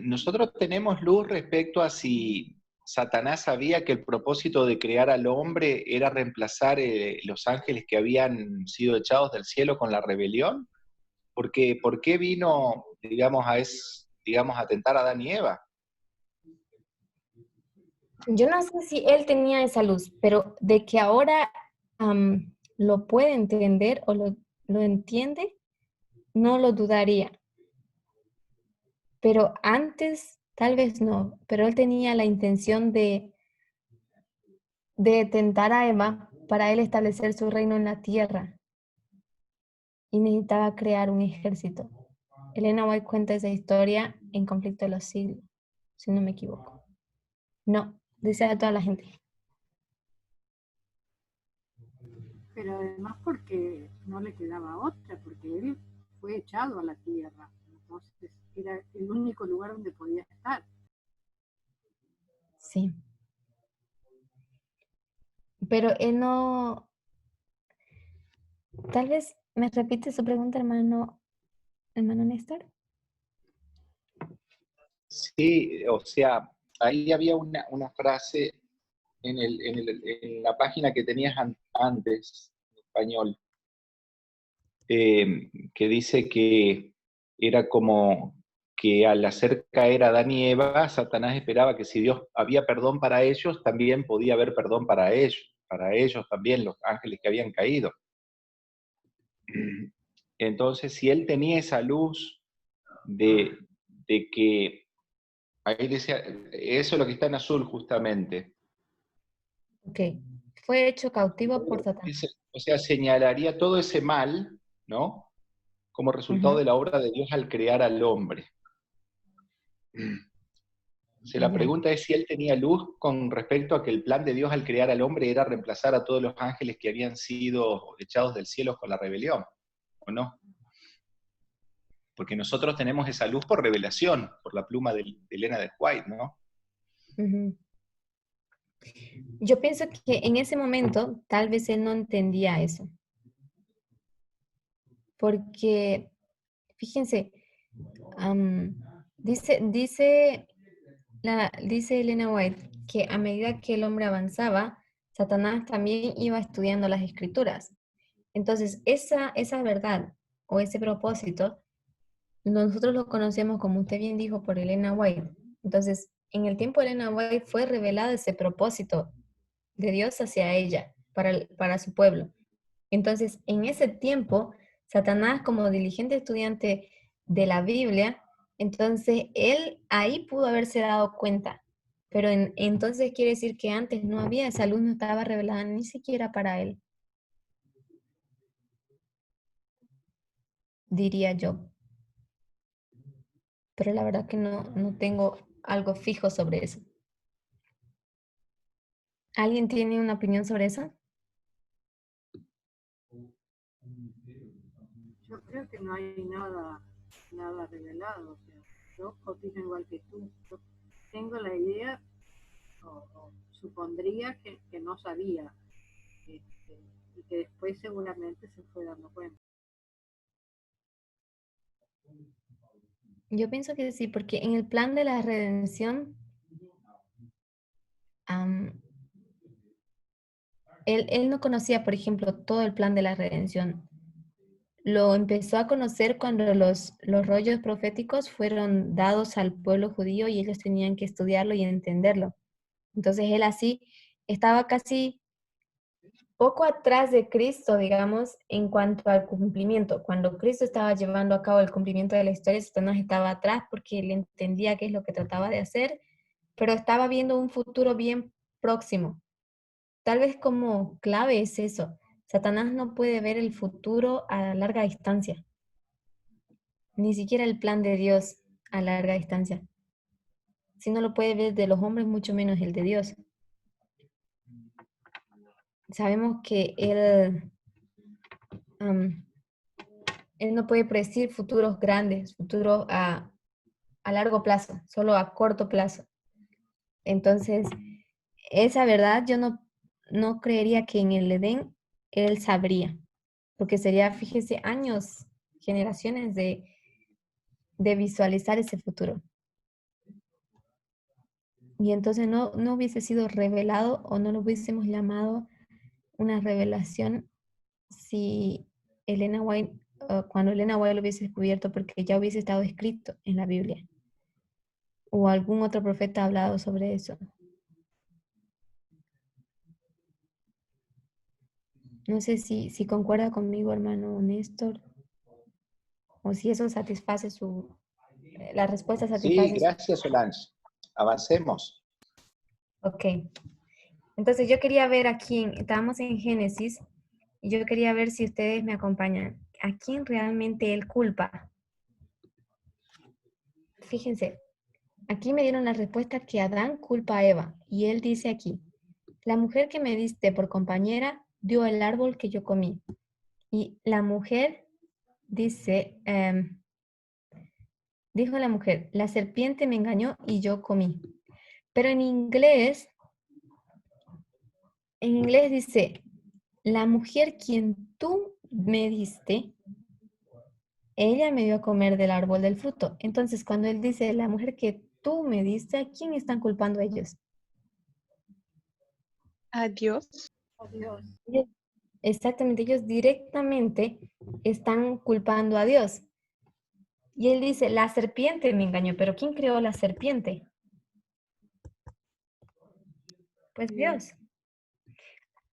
Nosotros tenemos luz respecto a si Satanás sabía que el propósito de crear al hombre era reemplazar los ángeles que habían sido echados del cielo con la rebelión. Porque, ¿por qué vino, digamos, a tentar a Adán y Eva? Yo no sé si él tenía esa luz, pero de que ahora lo puede entender o lo entiende, no lo dudaría. Pero antes, tal vez no, pero él tenía la intención de tentar a Eva para él establecer su reino en la tierra y necesitaba crear un ejército. Elena White cuenta esa historia en Conflicto de los Siglos, si no me equivoco. No, dice a toda la gente. Pero además porque no le quedaba otra, porque él fue echado a la tierra. Entonces era el único lugar donde podía estar. Sí. Pero él no... Tal vez me repite su pregunta, hermano Néstor. Sí, o sea, ahí había una frase en la página que tenías antes, en español, que dice que era como que al hacer caer a Adán y Eva, Satanás esperaba que si Dios había perdón para ellos, también podía haber perdón para ellos también, los ángeles que habían caído. Entonces, si él tenía esa luz de que, ahí decía, eso es lo que está en azul justamente. Ok. Fue hecho cautivo por Satanás. O sea, señalaría todo ese mal, ¿no? Como resultado de la obra de Dios al crear al hombre. O sea, la pregunta es si él tenía luz con respecto a que el plan de Dios al crear al hombre era reemplazar a todos los ángeles que habían sido echados del cielo con la rebelión, ¿o no? Porque nosotros tenemos esa luz por revelación, por la pluma de Elena de White, ¿no? Yo pienso que en ese momento tal vez él no entendía eso. Porque, fíjense, dice Elena White que a medida que el hombre avanzaba, Satanás también iba estudiando las escrituras. Entonces, esa verdad o ese propósito, nosotros lo conocemos, como usted bien dijo, por Elena White. Entonces, en el tiempo de Elena White fue revelado ese propósito de Dios hacia ella, para su pueblo. Entonces, en ese tiempo, Satanás, como diligente estudiante de la Biblia, entonces él ahí pudo haberse dado cuenta. Pero entonces quiere decir que antes no había, esa luz no estaba revelada ni siquiera para él, diría yo. Pero la verdad que no tengo algo fijo sobre eso. ¿Alguien tiene una opinión sobre eso? Yo creo que no hay nada revelado. O sea, yo opino igual que tú. Yo tengo la idea, o supondría que no sabía, y que después seguramente se fue dando cuenta. Yo pienso que sí, porque en el plan de la redención, él no conocía, por ejemplo, todo el plan de la redención. Lo empezó a conocer cuando los rollos proféticos fueron dados al pueblo judío y ellos tenían que estudiarlo y entenderlo. Entonces él así estaba casi poco atrás de Cristo, digamos, en cuanto al cumplimiento. Cuando Cristo estaba llevando a cabo el cumplimiento de la historia, Satanás estaba atrás porque él entendía qué es lo que trataba de hacer, pero estaba viendo un futuro bien próximo. Tal vez como clave es eso. Satanás no puede ver el futuro a larga distancia, ni siquiera el plan de Dios a larga distancia. Si no lo puede ver de los hombres, mucho menos el de Dios. Sabemos que él no puede predecir futuros grandes, futuros a largo plazo, solo a corto plazo. Entonces, esa verdad yo no creería que en el Edén él sabría, porque sería, fíjese, años, generaciones de visualizar ese futuro. Y entonces no hubiese sido revelado o no lo hubiésemos llamado una revelación si Elena White, cuando Elena White lo hubiese descubierto, porque ya hubiese estado escrito en la Biblia. O algún otro profeta ha hablado sobre eso. No sé si concuerda conmigo, hermano Néstor, o si eso satisface la respuesta Sí, satisface su... gracias, Solange. Avancemos. Ok. Entonces yo quería ver aquí, estábamos en Génesis, y yo quería ver si ustedes me acompañan. ¿A quién realmente él culpa? Fíjense, aquí me dieron la respuesta que Adán culpa a Eva, y él dice aquí, la mujer que me diste por compañera dio el árbol que yo comí. Y la mujer dice, dijo la mujer, la serpiente me engañó y yo comí. Pero en inglés dice, la mujer quien tú me diste, ella me dio a comer del árbol del fruto. Entonces, cuando él dice, la mujer que tú me diste, ¿a quién están culpando ellos? A Dios. Oh, Dios. Exactamente, ellos directamente están culpando a Dios. Y él dice, la serpiente me engañó, pero ¿quién creó la serpiente? Pues Dios.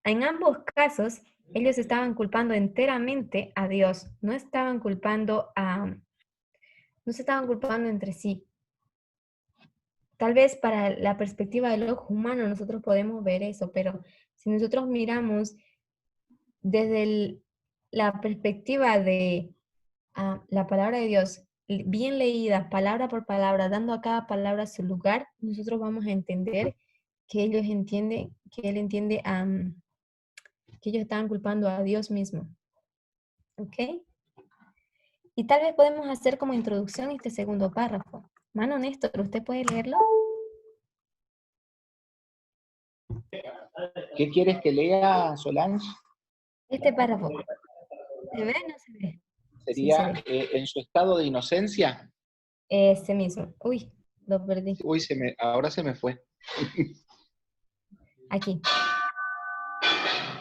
En ambos casos, ellos estaban culpando enteramente a Dios, no se estaban culpando entre sí. Tal vez para la perspectiva del ojo humano nosotros podemos ver eso, pero si nosotros miramos desde la perspectiva de la palabra de Dios, bien leída, palabra por palabra, dando a cada palabra su lugar, nosotros vamos a entender que él entiende, que ellos estaban culpando a Dios mismo. ¿Ok? Y tal vez podemos hacer como introducción este segundo párrafo. Mano Néstor, ¿usted puede leerlo? ¿Qué quieres que lea, Solange? Este párrafo. ¿Se ve o no se ve? Sí, se Sería ve. en su estado de inocencia. Ese mismo. Uy, lo perdí. Uy, ahora se me fue. Aquí.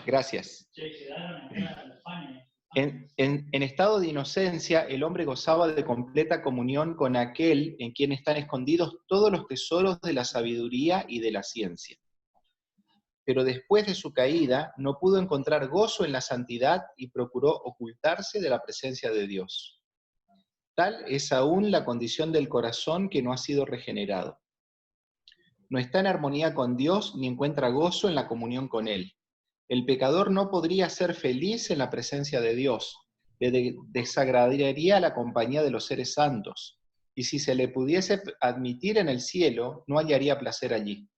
Gracias. En estado de inocencia, el hombre gozaba de completa comunión con aquel en quien están escondidos todos los tesoros de la sabiduría y de la ciencia. Pero después de su caída, no pudo encontrar gozo en la santidad y procuró ocultarse de la presencia de Dios. Tal es aún la condición del corazón que no ha sido regenerado. No está en armonía con Dios ni encuentra gozo en la comunión con Él. El pecador no podría ser feliz en la presencia de Dios, le desagradaría la compañía de los seres santos, y si se le pudiese admitir en el cielo, no hallaría placer allí.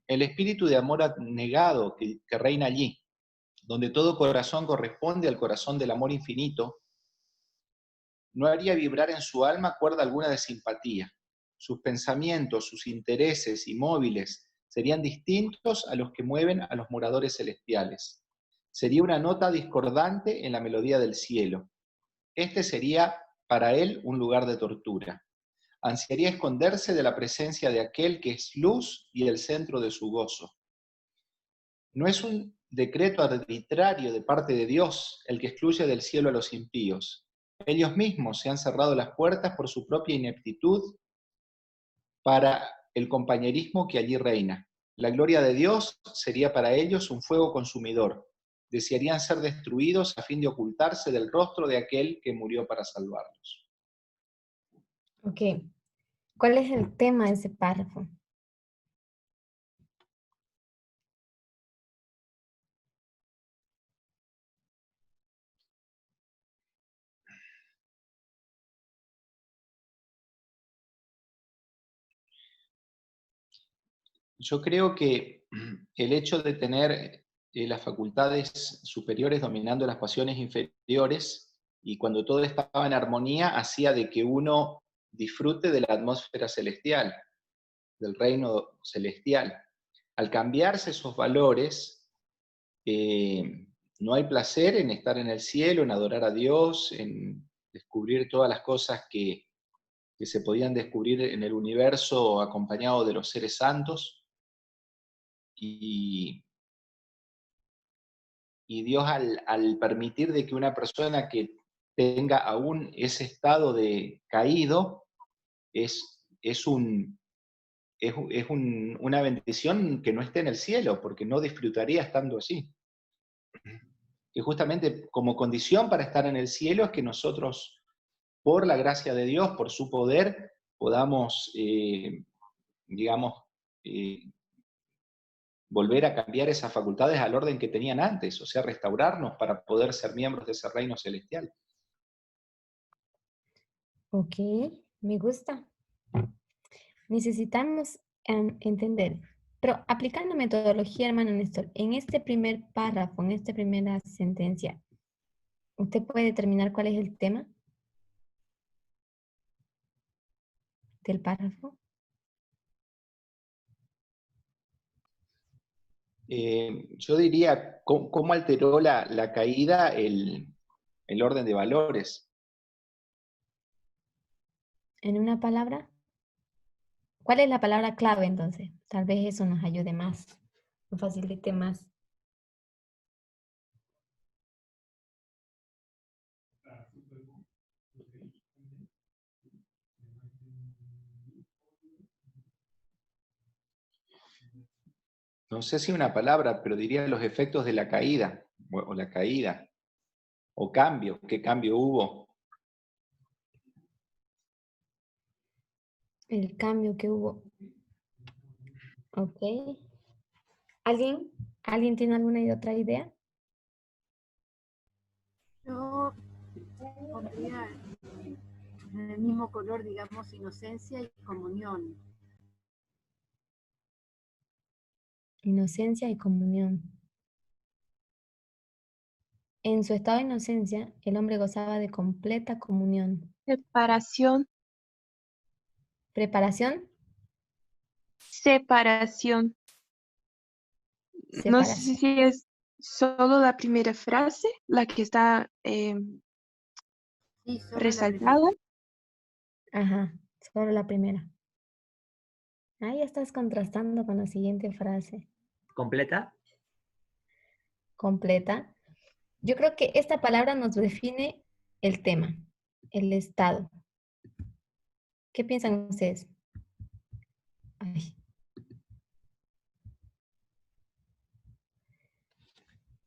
El espíritu de amor abnegado que reina allí, donde todo corazón corresponde al corazón del amor infinito, no haría vibrar en su alma cuerda alguna de simpatía. Sus pensamientos, sus intereses inmóviles serían distintos a los que mueven a los moradores celestiales. Sería una nota discordante en la melodía del cielo. Este sería para él un lugar de tortura. Ansiaría esconderse de la presencia de aquel que es luz y el centro de su gozo. No es un decreto arbitrario de parte de Dios el que excluye del cielo a los impíos. Ellos mismos se han cerrado las puertas por su propia ineptitud para el compañerismo que allí reina. La gloria de Dios sería para ellos un fuego consumidor. Desearían ser destruidos a fin de ocultarse del rostro de aquel que murió para salvarlos. Ok. ¿Cuál es el tema de ese párrafo? Yo creo que el hecho de tener las facultades superiores dominando las pasiones inferiores, y cuando todo estaba en armonía, hacía de que uno disfrute de la atmósfera celestial, del reino celestial. Al cambiarse esos valores, no hay placer en estar en el cielo, en adorar a Dios, en descubrir todas las cosas que se podían descubrir en el universo acompañado de los seres santos. Y Dios al permitir de que una persona que tenga aún ese estado de caído, es una bendición que no esté en el cielo, porque no disfrutaría estando así. Y justamente como condición para estar en el cielo es que nosotros, por la gracia de Dios, por su poder, podamos, volver a cambiar esas facultades al orden que tenían antes, o sea, restaurarnos para poder ser miembros de ese reino celestial. Ok, me gusta. Necesitamos entender, pero aplicando metodología, hermano Néstor, en este primer párrafo, en esta primera sentencia, ¿usted puede determinar cuál es el tema del párrafo? Yo diría, ¿cómo alteró la caída el orden de valores? ¿En una palabra? ¿Cuál es la palabra clave entonces? Tal vez eso nos ayude más, nos facilite más. No sé si una palabra, pero diría los efectos de la caída, o la caída, o cambio, ¿qué cambio hubo? El cambio que hubo. Ok. ¿Alguien tiene alguna otra idea? Yo pondría en el mismo color, digamos, inocencia y comunión. Inocencia y comunión. En su estado de inocencia, el hombre gozaba de completa comunión. Separación. ¿Preparación? Separación. No sé Separación. si es solo la primera frase la que está Sí, solo la resaltada. Ajá, solo la primera. Ahí estás contrastando con la siguiente frase. ¿Completa? Completa. Yo creo que esta palabra nos define el tema, el estado. ¿Qué piensan ustedes? Ay.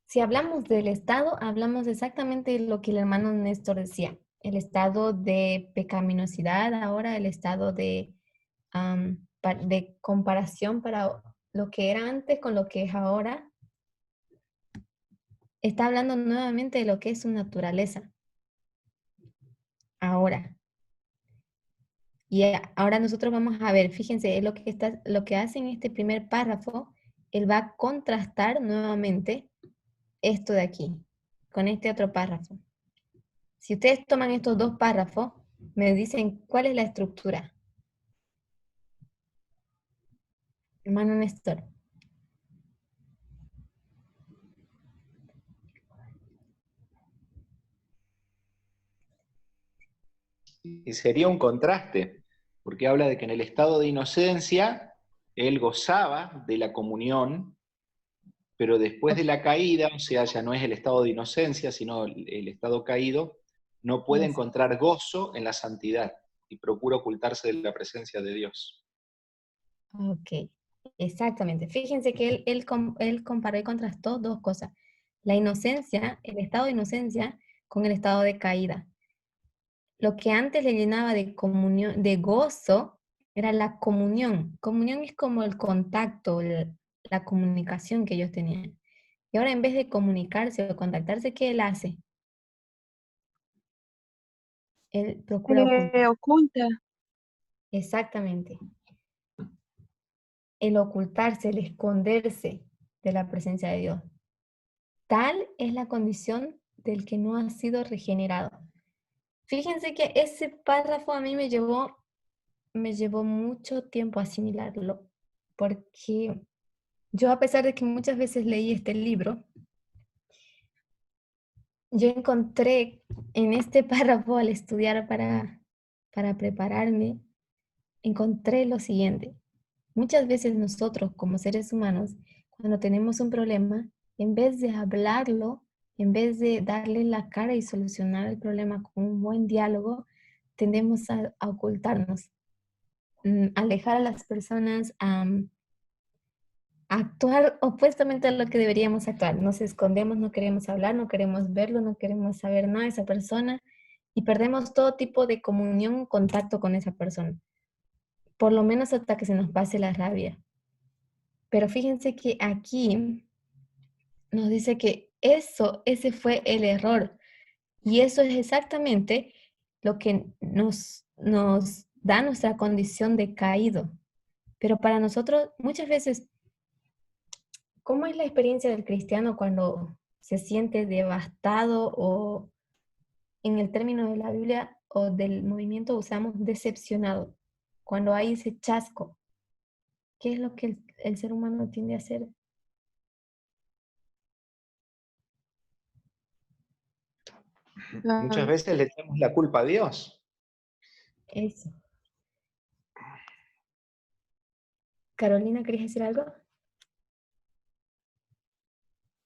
Si hablamos del estado, hablamos exactamente de lo que el hermano Néstor decía. El estado de pecaminosidad, ahora el estado de comparación para lo que era antes con lo que es ahora. Está hablando nuevamente de lo que es su naturaleza. Ahora. Y ahora nosotros vamos a ver, fíjense, lo que hace en este primer párrafo, él va a contrastar nuevamente esto de aquí, con este otro párrafo. Si ustedes toman estos dos párrafos, me dicen cuál es la estructura. Hermano Néstor. Y sería un contraste, porque habla de que en el estado de inocencia él gozaba de la comunión, pero después de la caída, o sea, ya no es el estado de inocencia, sino el estado caído, no puede encontrar gozo en la santidad y procura ocultarse de la presencia de Dios. Ok, exactamente. Fíjense que él comparó y contrastó dos cosas. La inocencia, el estado de inocencia con el estado de caída. Lo que antes le llenaba de comunión, de gozo, era la comunión. Comunión es como el contacto, la comunicación que ellos tenían. Y ahora en vez de comunicarse o contactarse, ¿qué él hace? Él procura ocultar. Oculta. Exactamente. El ocultarse, el esconderse de la presencia de Dios. Tal es la condición del que no ha sido regenerado. Fíjense que ese párrafo a mí me llevó me llevó mucho tiempo asimilarlo, porque yo, a pesar de que muchas veces leí este libro, yo encontré en este párrafo al estudiar para prepararme, encontré lo siguiente. Muchas veces nosotros como seres humanos, cuando tenemos un problema, en vez de hablarlo, en vez de darle la cara y solucionar el problema con un buen diálogo, tendemos a ocultarnos, alejar a las personas, a actuar opuestamente a lo que deberíamos actuar. Nos escondemos, no queremos hablar, no queremos verlo, no queremos saber nada de esa persona y perdemos todo tipo de comunión, contacto con esa persona, por lo menos hasta que se nos pase la rabia. Pero fíjense que aquí nos dice que ese fue el error. Y eso es exactamente lo que nos da nuestra condición de caído. Pero para nosotros, muchas veces, ¿cómo es la experiencia del cristiano cuando se siente devastado o, en el término de la Biblia o del movimiento, usamos decepcionado? Cuando hay ese chasco, ¿qué es lo que el ser humano tiende a hacer? Muchas veces le echamos la culpa a Dios. Eso. Carolina, ¿querías decir algo?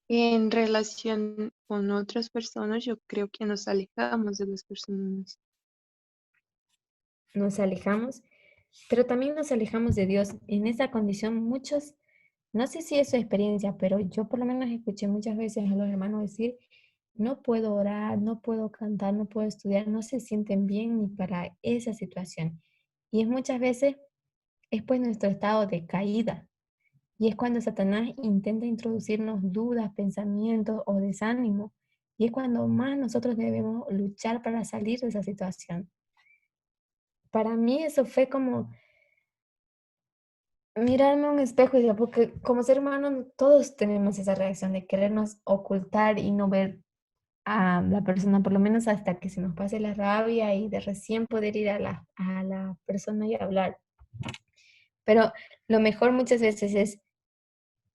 En relación con otras personas, yo creo que nos alejamos de las personas. Nos alejamos, pero también nos alejamos de Dios. En esa condición, muchos, no sé si es su experiencia, pero yo por lo menos escuché muchas veces a los hermanos decir, no puedo orar, no puedo cantar, no puedo estudiar, no se sienten bien ni para esa situación. Y es muchas veces, es pues nuestro estado de caída. Y es cuando Satanás intenta introducirnos dudas, pensamientos o desánimo. Y es cuando más nosotros debemos luchar para salir de esa situación. Para mí eso fue como mirarme a un espejo y decir, porque como ser humano todos tenemos esa reacción de querernos ocultar y no ver a la persona, por lo menos hasta que se nos pase la rabia y de recién poder ir a la persona y hablar. Pero lo mejor muchas veces es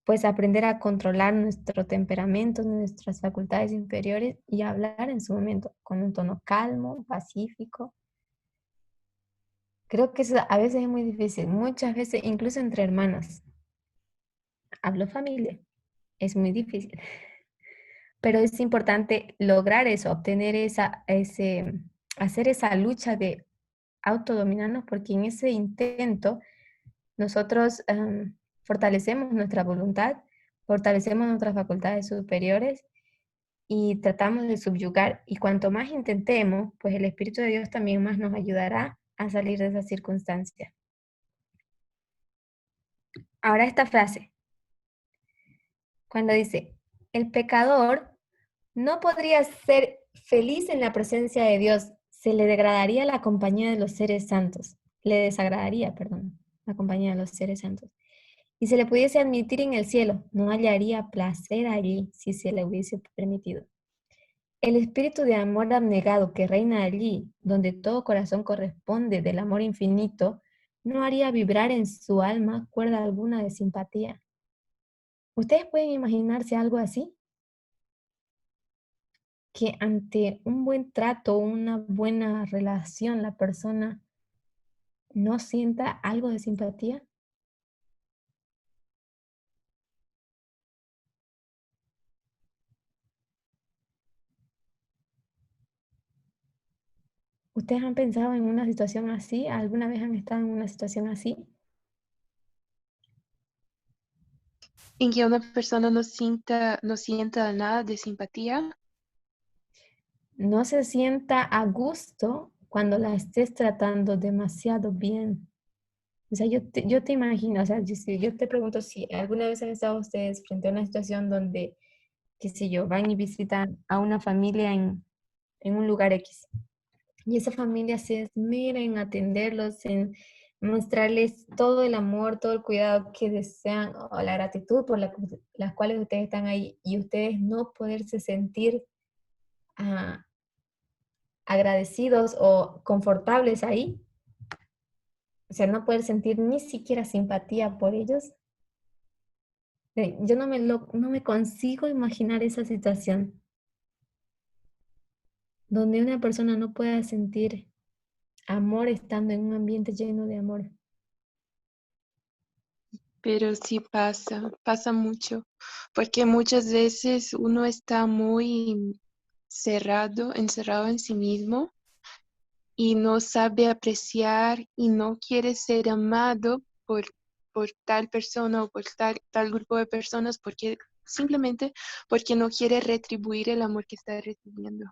pues aprender a controlar nuestro temperamento, nuestras facultades inferiores y hablar en su momento con un tono calmo, pacífico. Creo que eso a veces es muy difícil, muchas veces incluso entre hermanas. Hablo familia, es muy difícil, pero es importante lograr eso, obtener hacer esa lucha de autodominarnos, porque en ese intento nosotros fortalecemos nuestra voluntad, fortalecemos nuestras facultades superiores y tratamos de subyugar. Y cuanto más intentemos, pues el Espíritu de Dios también más nos ayudará a salir de esa circunstancia. Ahora esta frase, cuando dice, el pecador no podría ser feliz en la presencia de Dios, se le degradaría la compañía de los seres santos, le desagradaría, perdón, la compañía de los seres santos. Y se le pudiese admitir en el cielo, no hallaría placer allí si se le hubiese permitido. El espíritu de amor abnegado que reina allí, donde todo corazón corresponde del amor infinito, no haría vibrar en su alma cuerda alguna de simpatía. ¿Ustedes pueden imaginarse algo así? Que ante un buen trato, una buena relación, la persona no sienta algo de simpatía. ¿Ustedes han pensado en una situación así? ¿Alguna vez han estado en una situación así? En que una persona no sienta nada de simpatía. No se sienta a gusto cuando la estés tratando demasiado bien. O sea, yo te imagino, o sea, yo te pregunto si alguna vez han estado ustedes frente a una situación donde, qué sé yo, van y visitan a una familia en un lugar X. Y esa familia se esmera en atenderlos, en mostrarles todo el amor, todo el cuidado que desean, o la gratitud por las cuales ustedes están ahí, y ustedes no poderse sentir agradecidos o confortables ahí. O sea, no poder sentir ni siquiera simpatía por ellos. Yo no me consigo imaginar esa situación donde una persona no pueda sentir amor estando en un ambiente lleno de amor. Pero sí pasa mucho, porque muchas veces uno está muy encerrado en sí mismo y no sabe apreciar y no quiere ser amado por tal persona o por tal grupo de personas simplemente porque no quiere retribuir el amor que está recibiendo.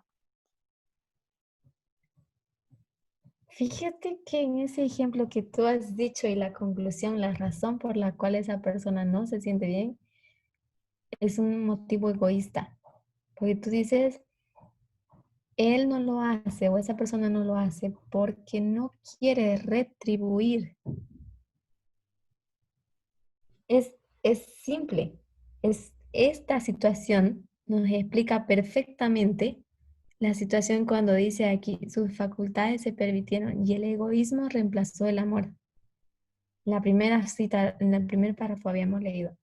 Fíjate que en ese ejemplo que tú has dicho y la conclusión, la razón por la cual esa persona no se siente bien, es un motivo egoísta. Porque tú dices, él no lo hace o esa persona no lo hace porque no quiere retribuir. Es, es simple. Esta situación nos explica perfectamente la situación cuando dice aquí, sus facultades se permitieron y el egoísmo reemplazó el amor. La primera cita, en el primer párrafo habíamos leído.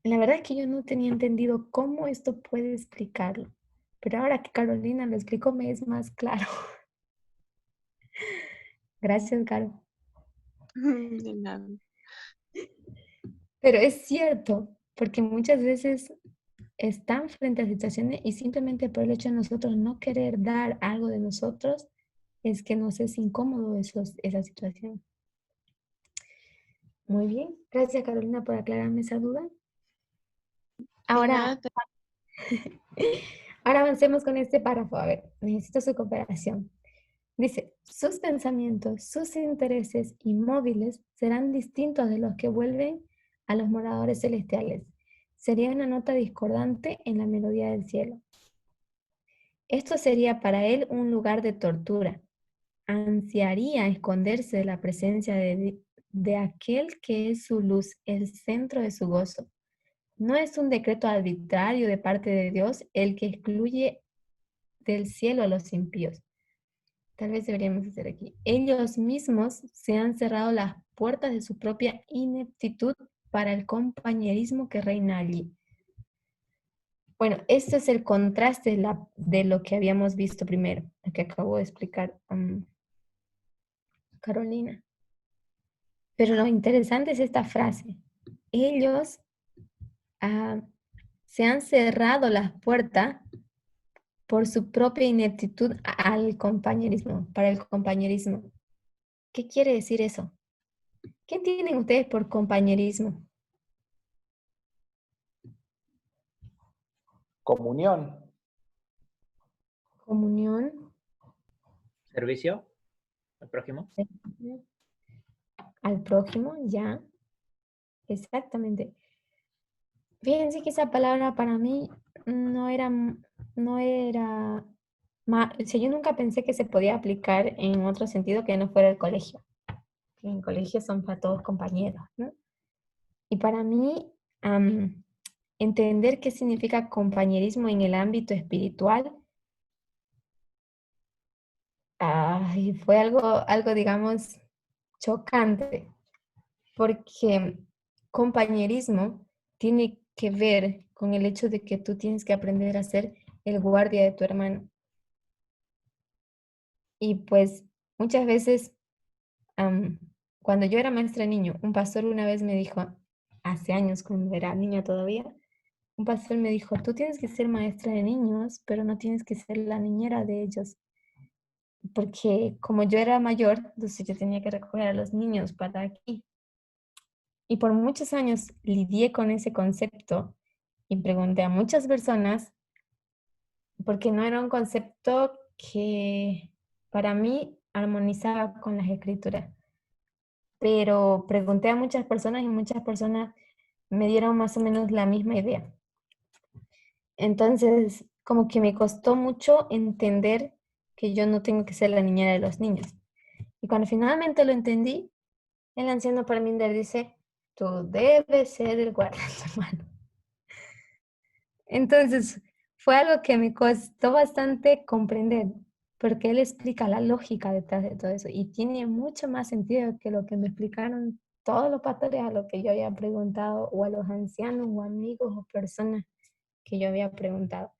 La verdad es que yo no tenía entendido cómo esto puede explicarlo, pero ahora que Carolina lo explicó me es más claro. Gracias, Caro. De nada. Pero es cierto, porque muchas veces están frente a situaciones y simplemente por el hecho de nosotros no querer dar algo de nosotros, es que nos es incómodo esa situación. Muy bien, gracias Carolina por aclararme esa duda. De Ahora, nada. ahora avancemos con este párrafo. A ver, necesito su cooperación. Dice, sus pensamientos, sus intereses inmóviles serán distintos de los que vuelven a los moradores celestiales. Sería una nota discordante en la melodía del cielo. Esto sería para él un lugar de tortura. Ansiaría esconderse de la presencia de aquel que es su luz, el centro de su gozo. No es un decreto arbitrario de parte de Dios el que excluye del cielo a los impíos. Tal vez deberíamos hacer aquí. Ellos mismos se han cerrado las puertas de su propia ineptitud para el compañerismo que reina allí. Bueno, esto es el contraste de lo que habíamos visto primero, lo que acabo de explicar Carolina. Pero lo interesante es esta frase. Ellos se han cerrado las puertas por su propia ineptitud al compañerismo, para el compañerismo. ¿Qué quiere decir eso? ¿Qué entienden ustedes por compañerismo? Comunión. Comunión ¿Servicio al prójimo? al prójimo, ya, exactamente. Fíjense que esa palabra para mí no era, o sea, yo nunca pensé que se podía aplicar en otro sentido que no fuera el colegio. Que en colegio son para todos compañeros, ¿no? Y para mí, entender qué significa compañerismo en el ámbito espiritual, fue algo, digamos, chocante, porque compañerismo tiene que ver con el hecho de que tú tienes que aprender a ser el guardia de tu hermano. Y pues muchas veces, cuando yo era maestra de niño, un pastor una vez me dijo, hace años cuando era niña todavía, un pastor me dijo, tú tienes que ser maestra de niños, pero no tienes que ser la niñera de ellos. Porque como yo era mayor, entonces yo tenía que recoger a los niños para aquí. Y por muchos años lidié con ese concepto y pregunté a muchas personas porque no era un concepto que para mí armonizaba con las escrituras. Pero pregunté a muchas personas y muchas personas me dieron más o menos la misma idea. Entonces, como que me costó mucho entender que yo no tengo que ser la niñera de los niños. Y cuando finalmente lo entendí, el anciano Parminder dice, tú debes ser el guardián de tu hermano. Entonces, fue algo que me costó bastante comprender, porque él explica la lógica detrás de todo eso y tiene mucho más sentido que lo que me explicaron todos los pastores a lo que yo había preguntado o a los ancianos o amigos o personas que yo había preguntado.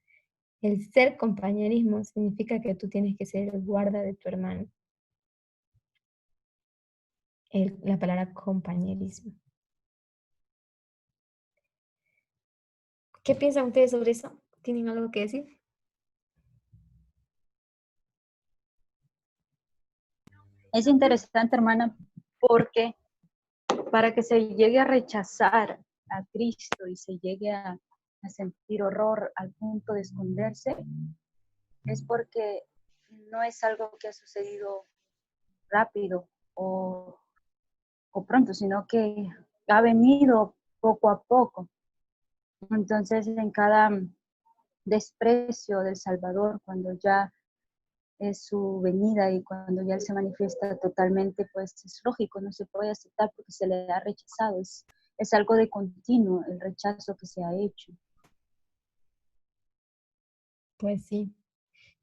El ser compañerismo significa que tú tienes que ser el guarda de tu hermano. La palabra compañerismo. ¿Qué piensan ustedes sobre eso? ¿Tienen algo que decir? Es interesante, hermana, porque para que se llegue a rechazar a Cristo y se llegue a sentir horror al punto de esconderse, es porque no es algo que ha sucedido rápido o pronto, sino que ha venido poco a poco. Entonces, en cada desprecio del Salvador, cuando ya es su venida y cuando ya Él se manifiesta totalmente, pues es lógico, no se puede aceptar porque se le ha rechazado. Es algo de continuo el rechazo que se ha hecho. Pues sí.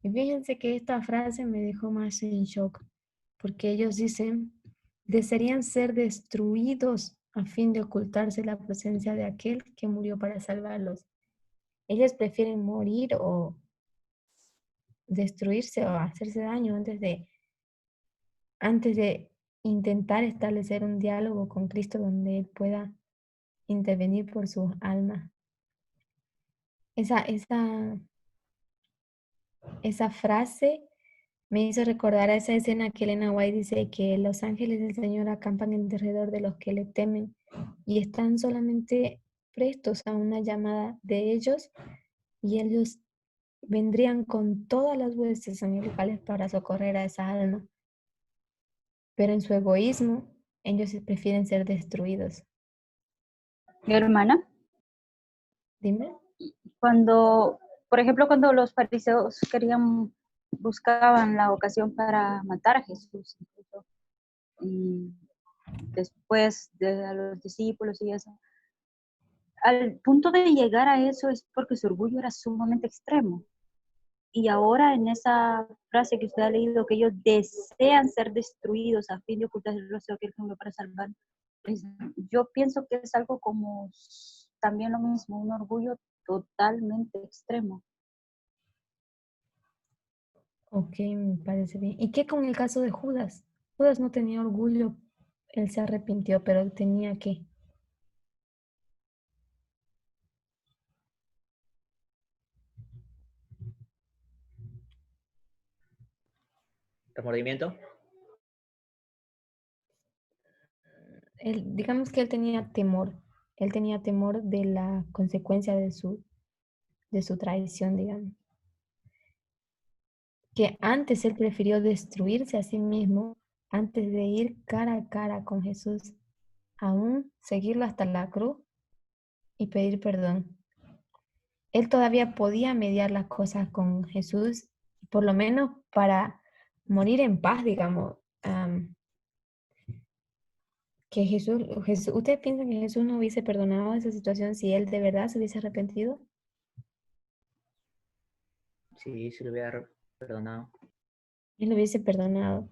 Y fíjense que esta frase me dejó más en shock, porque ellos dicen, desearían ser destruidos a fin de ocultarse la presencia de aquel que murió para salvarlos. Ellos prefieren morir o destruirse o hacerse daño antes de intentar establecer un diálogo con Cristo donde Él pueda intervenir por sus almas. Esa frase me hizo recordar a esa escena que Elena White dice que los ángeles del Señor acampan en derredor de los que le temen y están solamente prestos a una llamada de ellos y ellos vendrían con todas las huestes angelicales para socorrer a esa alma. Pero en su egoísmo, ellos prefieren ser destruidos. Mi hermana, Dime. cuando, por ejemplo, cuando los fariseos buscaban la ocasión para matar a Jesús, incluso, y después a los discípulos y eso, al punto de llegar a eso es porque su orgullo era sumamente extremo. Y ahora en esa frase que usted ha leído, que ellos desean ser destruidos a fin de ocultar el rostro que él cambió para salvar, pues, yo pienso que es algo como también lo mismo, un orgullo totalmente extremo. Ok, me parece bien. ¿Y qué con el caso de Judas? Judas no tenía orgullo, él se arrepintió, pero tenía que. ¿Remordimiento? Digamos que él tenía temor de la consecuencia de su traición, digamos. Que antes él prefirió destruirse a sí mismo antes de ir cara a cara con Jesús, aún seguirlo hasta la cruz y pedir perdón. Él todavía podía mediar las cosas con Jesús, por lo menos para morir en paz, digamos. Que ¿ustedes piensan que Jesús no hubiese perdonado esa situación si él de verdad se hubiese arrepentido? Sí, se lo hubiera perdonado. Él lo hubiese perdonado,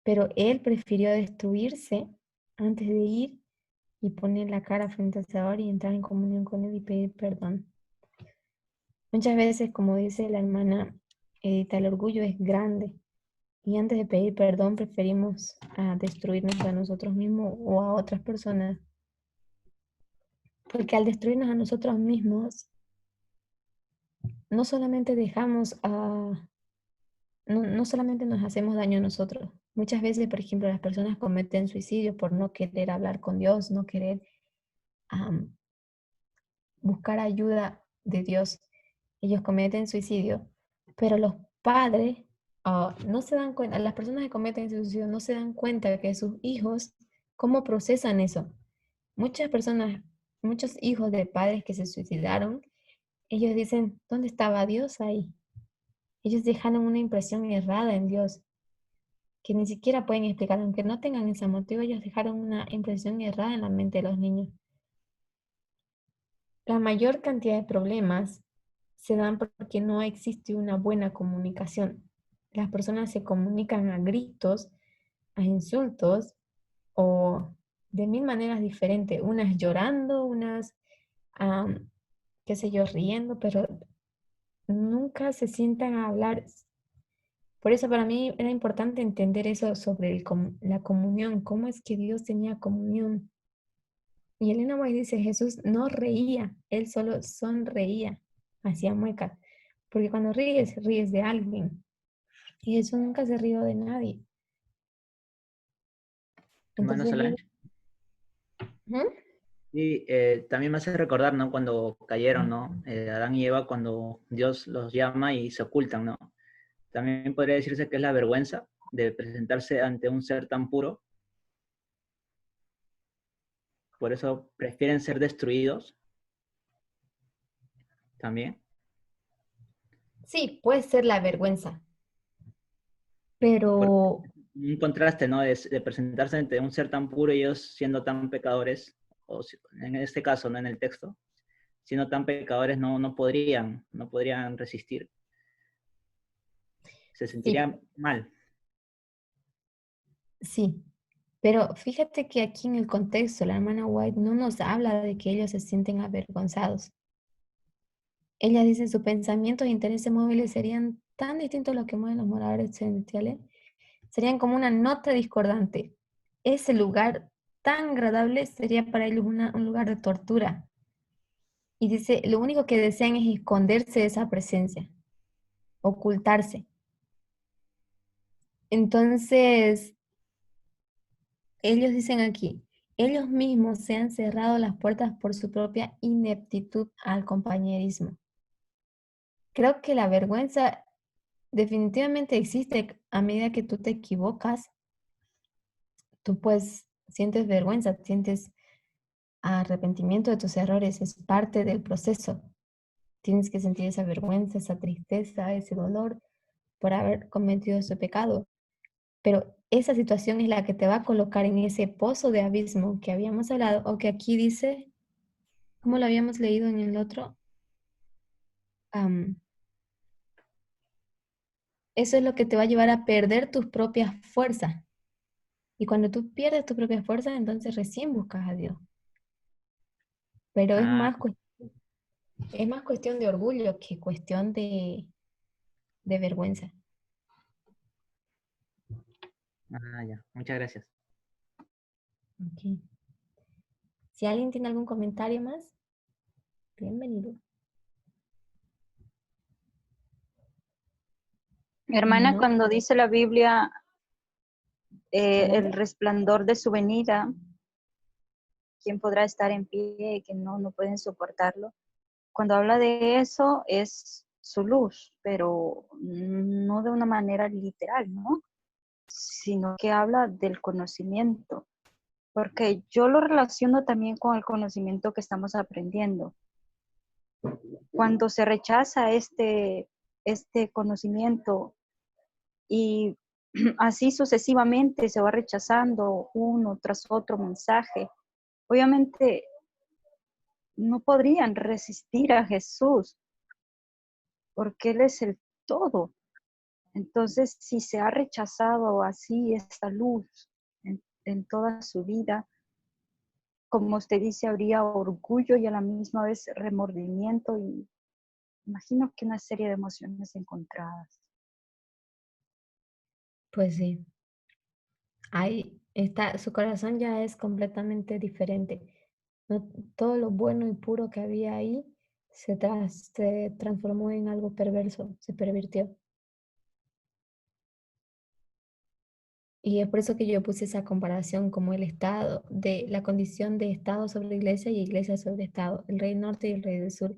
pero él prefirió destruirse antes de ir y poner la cara frente al Salvador y entrar en comunión con él y pedir perdón. Muchas veces, como dice la hermana Edita, el orgullo es grande y antes de pedir perdón preferimos destruirnos a nosotros mismos o a otras personas. Porque al destruirnos a nosotros mismos, no solamente no solamente nos hacemos daño a nosotros. Muchas veces, por ejemplo, las personas cometen suicidio por no querer hablar con Dios, no querer buscar ayuda de Dios. Ellos cometen suicidio, pero los padres no se dan cuenta, las personas que cometen suicidio no se dan cuenta de que sus hijos, ¿cómo procesan eso? Muchas personas, muchos hijos de padres que se suicidaron, ellos dicen, ¿dónde estaba Dios ahí? Ellos dejaron una impresión errada en Dios, que ni siquiera pueden explicar, aunque no tengan ese motivo, ellos dejaron una impresión errada en la mente de los niños. La mayor cantidad de problemas se dan porque no existe una buena comunicación. las personas se comunican a gritos, a insultos o de mil maneras diferentes, unas llorando, unas, qué sé yo, riendo, pero nunca se sientan a hablar. Por eso para mí era importante entender eso sobre la comunión, cómo es que Dios tenía comunión. Y Elena White dice, Jesús no reía, él solo sonreía, hacía muecas. Porque cuando ríes, ríes de alguien. Y Jesús nunca se rió de nadie. Hermano Entonces, Solange. ¿Mm? Y también me hace recordar, ¿no? Cuando cayeron, ¿no? Adán y Eva, cuando Dios los llama y se ocultan, ¿no? También podría decirse que es la vergüenza de presentarse ante un ser tan puro. Por eso prefieren ser destruidos. También. Sí, puede ser la vergüenza. Porque Pero un contraste, ¿no? De presentarse ante un ser tan puro y ellos siendo tan pecadores, o en este caso, no en el texto, siendo tan pecadores no podrían resistir. Se sí, sentirían mal. sí. Pero fíjate que aquí en el contexto, la hermana White no nos habla de que ellos se sienten avergonzados. Ella dice, sus pensamientos e intereses móviles serían tan distintos a los que mueven los moradores celestiales. Serían como una nota discordante. Ese lugar tan agradable sería para ellos un lugar de tortura. Y dice, lo único que desean es esconderse de esa presencia, ocultarse. Entonces, ellos dicen aquí, ellos mismos se han cerrado las puertas por su propia ineptitud al compañerismo. Creo que la vergüenza definitivamente existe a medida que tú te equivocas. Tú pues sientes vergüenza, sientes arrepentimiento de tus errores, es parte del proceso. Tienes que sentir esa vergüenza, esa tristeza, ese dolor por haber cometido ese pecado. Pero esa situación es la que te va a colocar en ese pozo de abismo que habíamos hablado, o que aquí dice, ¿cómo lo habíamos leído en el otro? Eso es lo que te va a llevar a perder tus propias fuerzas. Y cuando tú pierdes tus propias fuerzas, entonces recién buscas a Dios. Pero es Ah, más cuestión de orgullo que cuestión de vergüenza. ya. Muchas gracias. Ok. Si alguien tiene algún comentario más, bienvenido. Hermana, No, cuando dice la Biblia ¿mande? el resplandor de su venida, ¿quién podrá estar en pie? Que no pueden soportarlo. Cuando habla de eso es su luz, pero no de una manera literal, ¿no? Sino que habla del conocimiento, porque yo lo relaciono también con el conocimiento que estamos aprendiendo. Cuando se rechaza este conocimiento y así sucesivamente se va rechazando uno tras otro mensaje, obviamente no podrían resistir a Jesús, porque Él es el todo. Entonces, si se ha rechazado así esta luz en toda su vida, como usted dice, habría orgullo y a la misma vez remordimiento y imagino que una serie de emociones encontradas. Pues sí. Ahí está, su corazón ya es completamente diferente. No, todo lo bueno y puro que había ahí se transformó en algo perverso, se pervirtió. Y es por eso que yo puse esa comparación como el estado, de la condición de Estado sobre iglesia y iglesia sobre Estado, el rey norte y el rey del sur.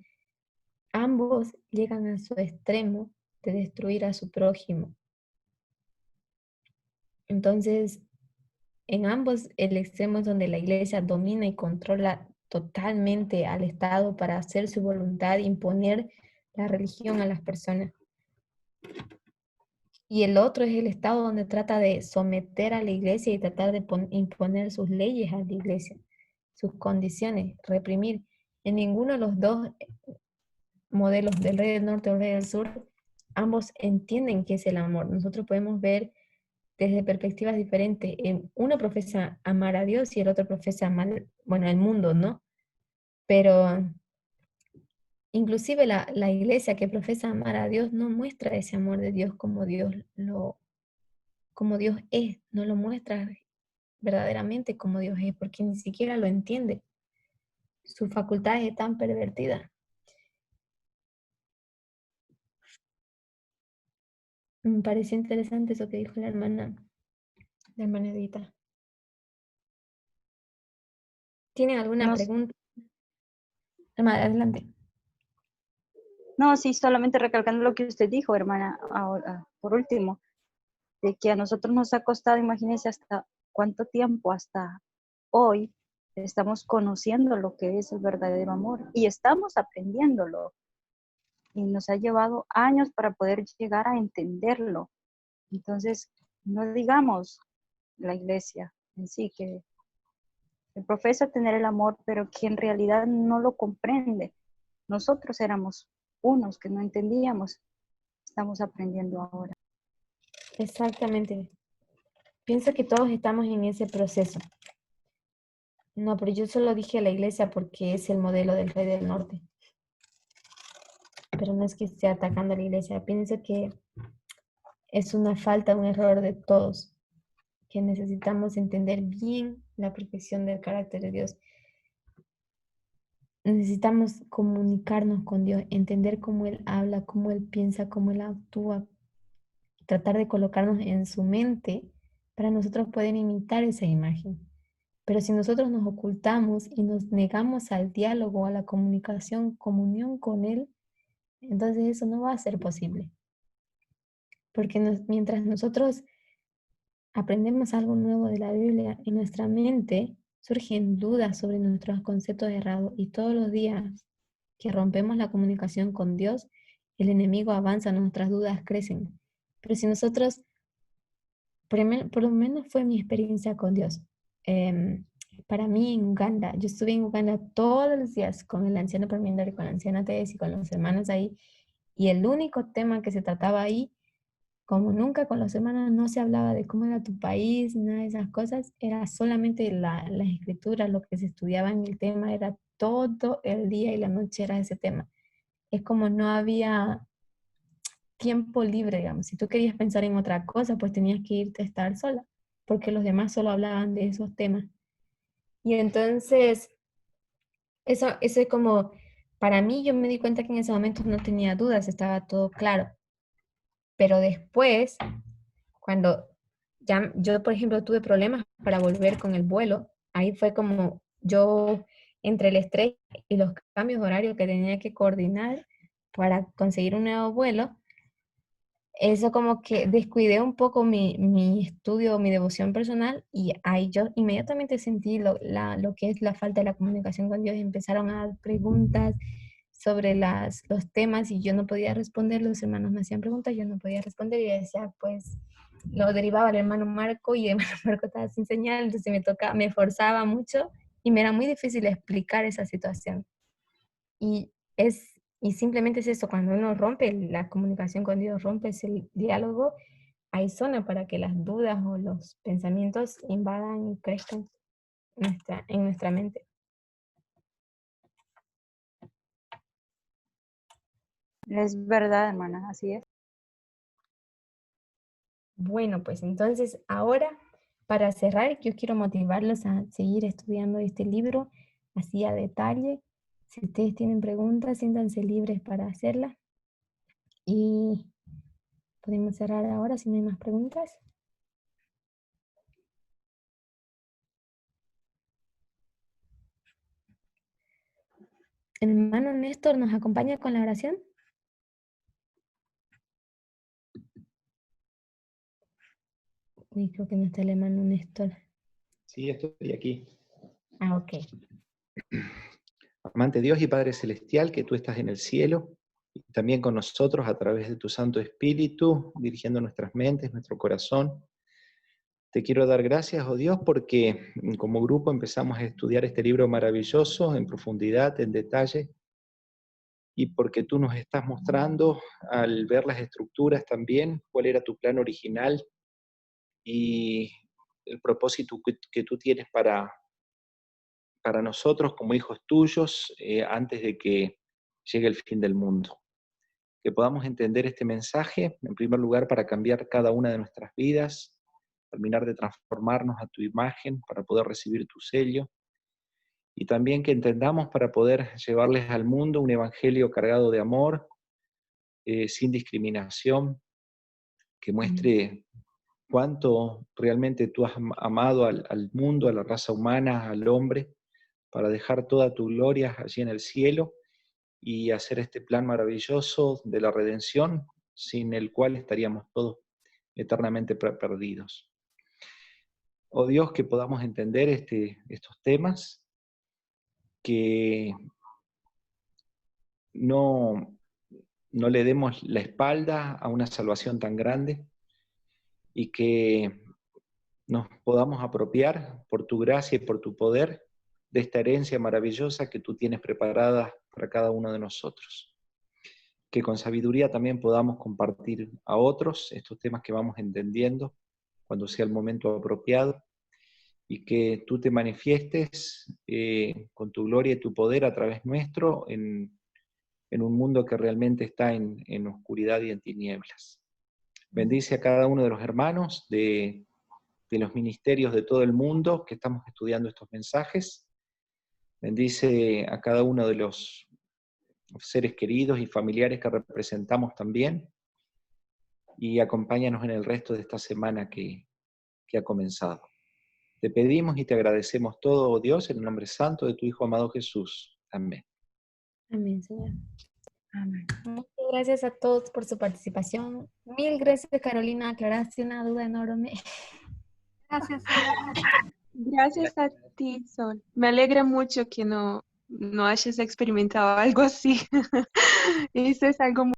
Ambos llegan a su extremo de destruir a su prójimo. Entonces, en ambos, el extremo es donde la iglesia domina y controla totalmente al Estado para hacer su voluntad, imponer la religión a las personas. Y el otro es el Estado donde trata de someter a la iglesia y tratar de imponer sus leyes a la iglesia, sus condiciones, reprimir. En ninguno de los dos modelos del rey del norte o rey del sur ambos entienden qué es el amor. Nosotros podemos ver desde perspectivas diferentes. Uno profesa amar a Dios y el otro profesa amar, bueno, al mundo, ¿no? Pero inclusive la iglesia que profesa amar a Dios no muestra ese amor de Dios como Dios es, no lo muestra verdaderamente como Dios es, porque ni siquiera lo entiende. Sus facultades están pervertidas. Me pareció interesante eso que dijo la hermana Edita. ¿Tienen alguna No, pregunta? Hermana, adelante. no, sí, solamente recalcando lo que usted dijo, hermana, ahora, por último, de que a nosotros nos ha costado, imagínense hasta cuánto tiempo, hasta hoy, estamos conociendo lo que es el verdadero amor y estamos aprendiéndolo. Y nos ha llevado años para poder llegar a entenderlo. Entonces, no digamos la iglesia en sí, que profesa tener el amor, pero que en realidad no lo comprende. Nosotros éramos unos que no entendíamos. Estamos aprendiendo ahora. Exactamente. Pienso que todos estamos en ese proceso. No, pero yo solo dije a la iglesia porque es el modelo del Rey del Norte. Pero no es que esté atacando a la iglesia. Pienso que es una falta, un error de todos, que necesitamos entender bien la perfección del carácter de Dios. Necesitamos comunicarnos con Dios, entender cómo Él habla, cómo Él piensa, cómo Él actúa, tratar de colocarnos en su mente para nosotros poder imitar esa imagen. Pero si nosotros nos ocultamos y nos negamos al diálogo, a la comunicación, comunión con Él, entonces eso no va a ser posible. Porque mientras nosotros aprendemos algo nuevo de la Biblia, en nuestra mente surgen dudas sobre nuestros conceptos errados y todos los días que rompemos la comunicación con Dios, el enemigo avanza, nuestras dudas crecen. Pero si nosotros, por lo menos fue mi experiencia con Dios. Para mí en Uganda, yo estuve en Uganda todos los días con el anciano Parminder y con la anciana Tess y con los hermanos ahí, y el único tema que se trataba ahí, como nunca con los hermanos no se hablaba de cómo era tu país, nada de esas cosas, era solamente las escrituras, lo que se estudiaba en el tema, era todo el día y la noche era ese tema. Es como no había tiempo libre, digamos. Si tú querías pensar en otra cosa, pues tenías que irte a estar sola, porque los demás solo hablaban de esos temas. Y entonces, eso es como, para mí yo me di cuenta que en ese momento no tenía dudas, estaba todo claro. Pero después, cuando ya yo, por ejemplo, tuve problemas para volver con el vuelo, ahí fue como yo, entre el estrés y los cambios de horario que tenía que coordinar para conseguir un nuevo vuelo, eso como que descuidé un poco mi estudio, mi devoción personal, y ahí yo inmediatamente sentí lo que es la falta de la comunicación con Dios. Empezaron a dar preguntas sobre los temas y yo no podía responder, los hermanos me hacían preguntas, yo no podía responder y decía, pues lo derivaba al hermano Marco y el hermano Marco estaba sin señal, entonces me forzaba mucho y me era muy difícil explicar esa situación. Y simplemente es eso, cuando uno rompe la comunicación con Dios, rompe ese diálogo, hay zona para que las dudas o los pensamientos invadan y crezcan en nuestra mente. Es verdad, hermana, así es. Bueno, pues entonces ahora, para cerrar, yo quiero motivarlos a seguir estudiando este libro así a detalle. Si ustedes tienen preguntas, siéntanse libres para hacerlas. Y podemos cerrar ahora si no hay más preguntas. ¿El hermano Néstor nos acompaña con la oración? Uy, creo que no está el hermano Néstor. Sí, estoy aquí. Ah, ok. Amante Dios y Padre Celestial, que tú estás en el cielo, y también con nosotros a través de tu Santo Espíritu, dirigiendo nuestras mentes, nuestro corazón. Te quiero dar gracias, oh Dios, porque como grupo empezamos a estudiar este libro maravilloso en profundidad, en detalle, y porque tú nos estás mostrando al ver las estructuras también cuál era tu plan original y el propósito que tú tienes para nosotros como hijos tuyos antes de que llegue el fin del mundo. Que podamos entender este mensaje, en primer lugar, para cambiar cada una de nuestras vidas, terminar de transformarnos a tu imagen para poder recibir tu sello, y también que entendamos para poder llevarles al mundo un evangelio cargado de amor, sin discriminación, que muestre cuánto realmente tú has amado al mundo, a la raza humana, al hombre, para dejar toda tu gloria allí en el cielo y hacer este plan maravilloso de la redención, sin el cual estaríamos todos eternamente perdidos. Oh Dios, que podamos entender estos temas, que no le demos la espalda a una salvación tan grande y que nos podamos apropiar por tu gracia y por tu poder de esta herencia maravillosa que tú tienes preparada para cada uno de nosotros. Que con sabiduría también podamos compartir a otros estos temas que vamos entendiendo cuando sea el momento apropiado, y que tú te manifiestes con tu gloria y tu poder a través nuestro en un mundo que realmente está en oscuridad y en tinieblas. Bendice a cada uno de los hermanos de los ministerios de todo el mundo que estamos estudiando estos mensajes. Bendice a cada uno de los seres queridos y familiares que representamos también, y acompáñanos en el resto de esta semana que ha comenzado. Te pedimos y te agradecemos todo, oh Dios, en el nombre santo de tu Hijo amado Jesús. Amén. Amén, Señor. Amén. Muchas gracias a todos por su participación. Mil gracias, Carolina. Aclaraste una duda enorme. Gracias, Sol. Gracias a ti, Sol. Me alegra mucho que no hayas experimentado algo así. Eso es algo muy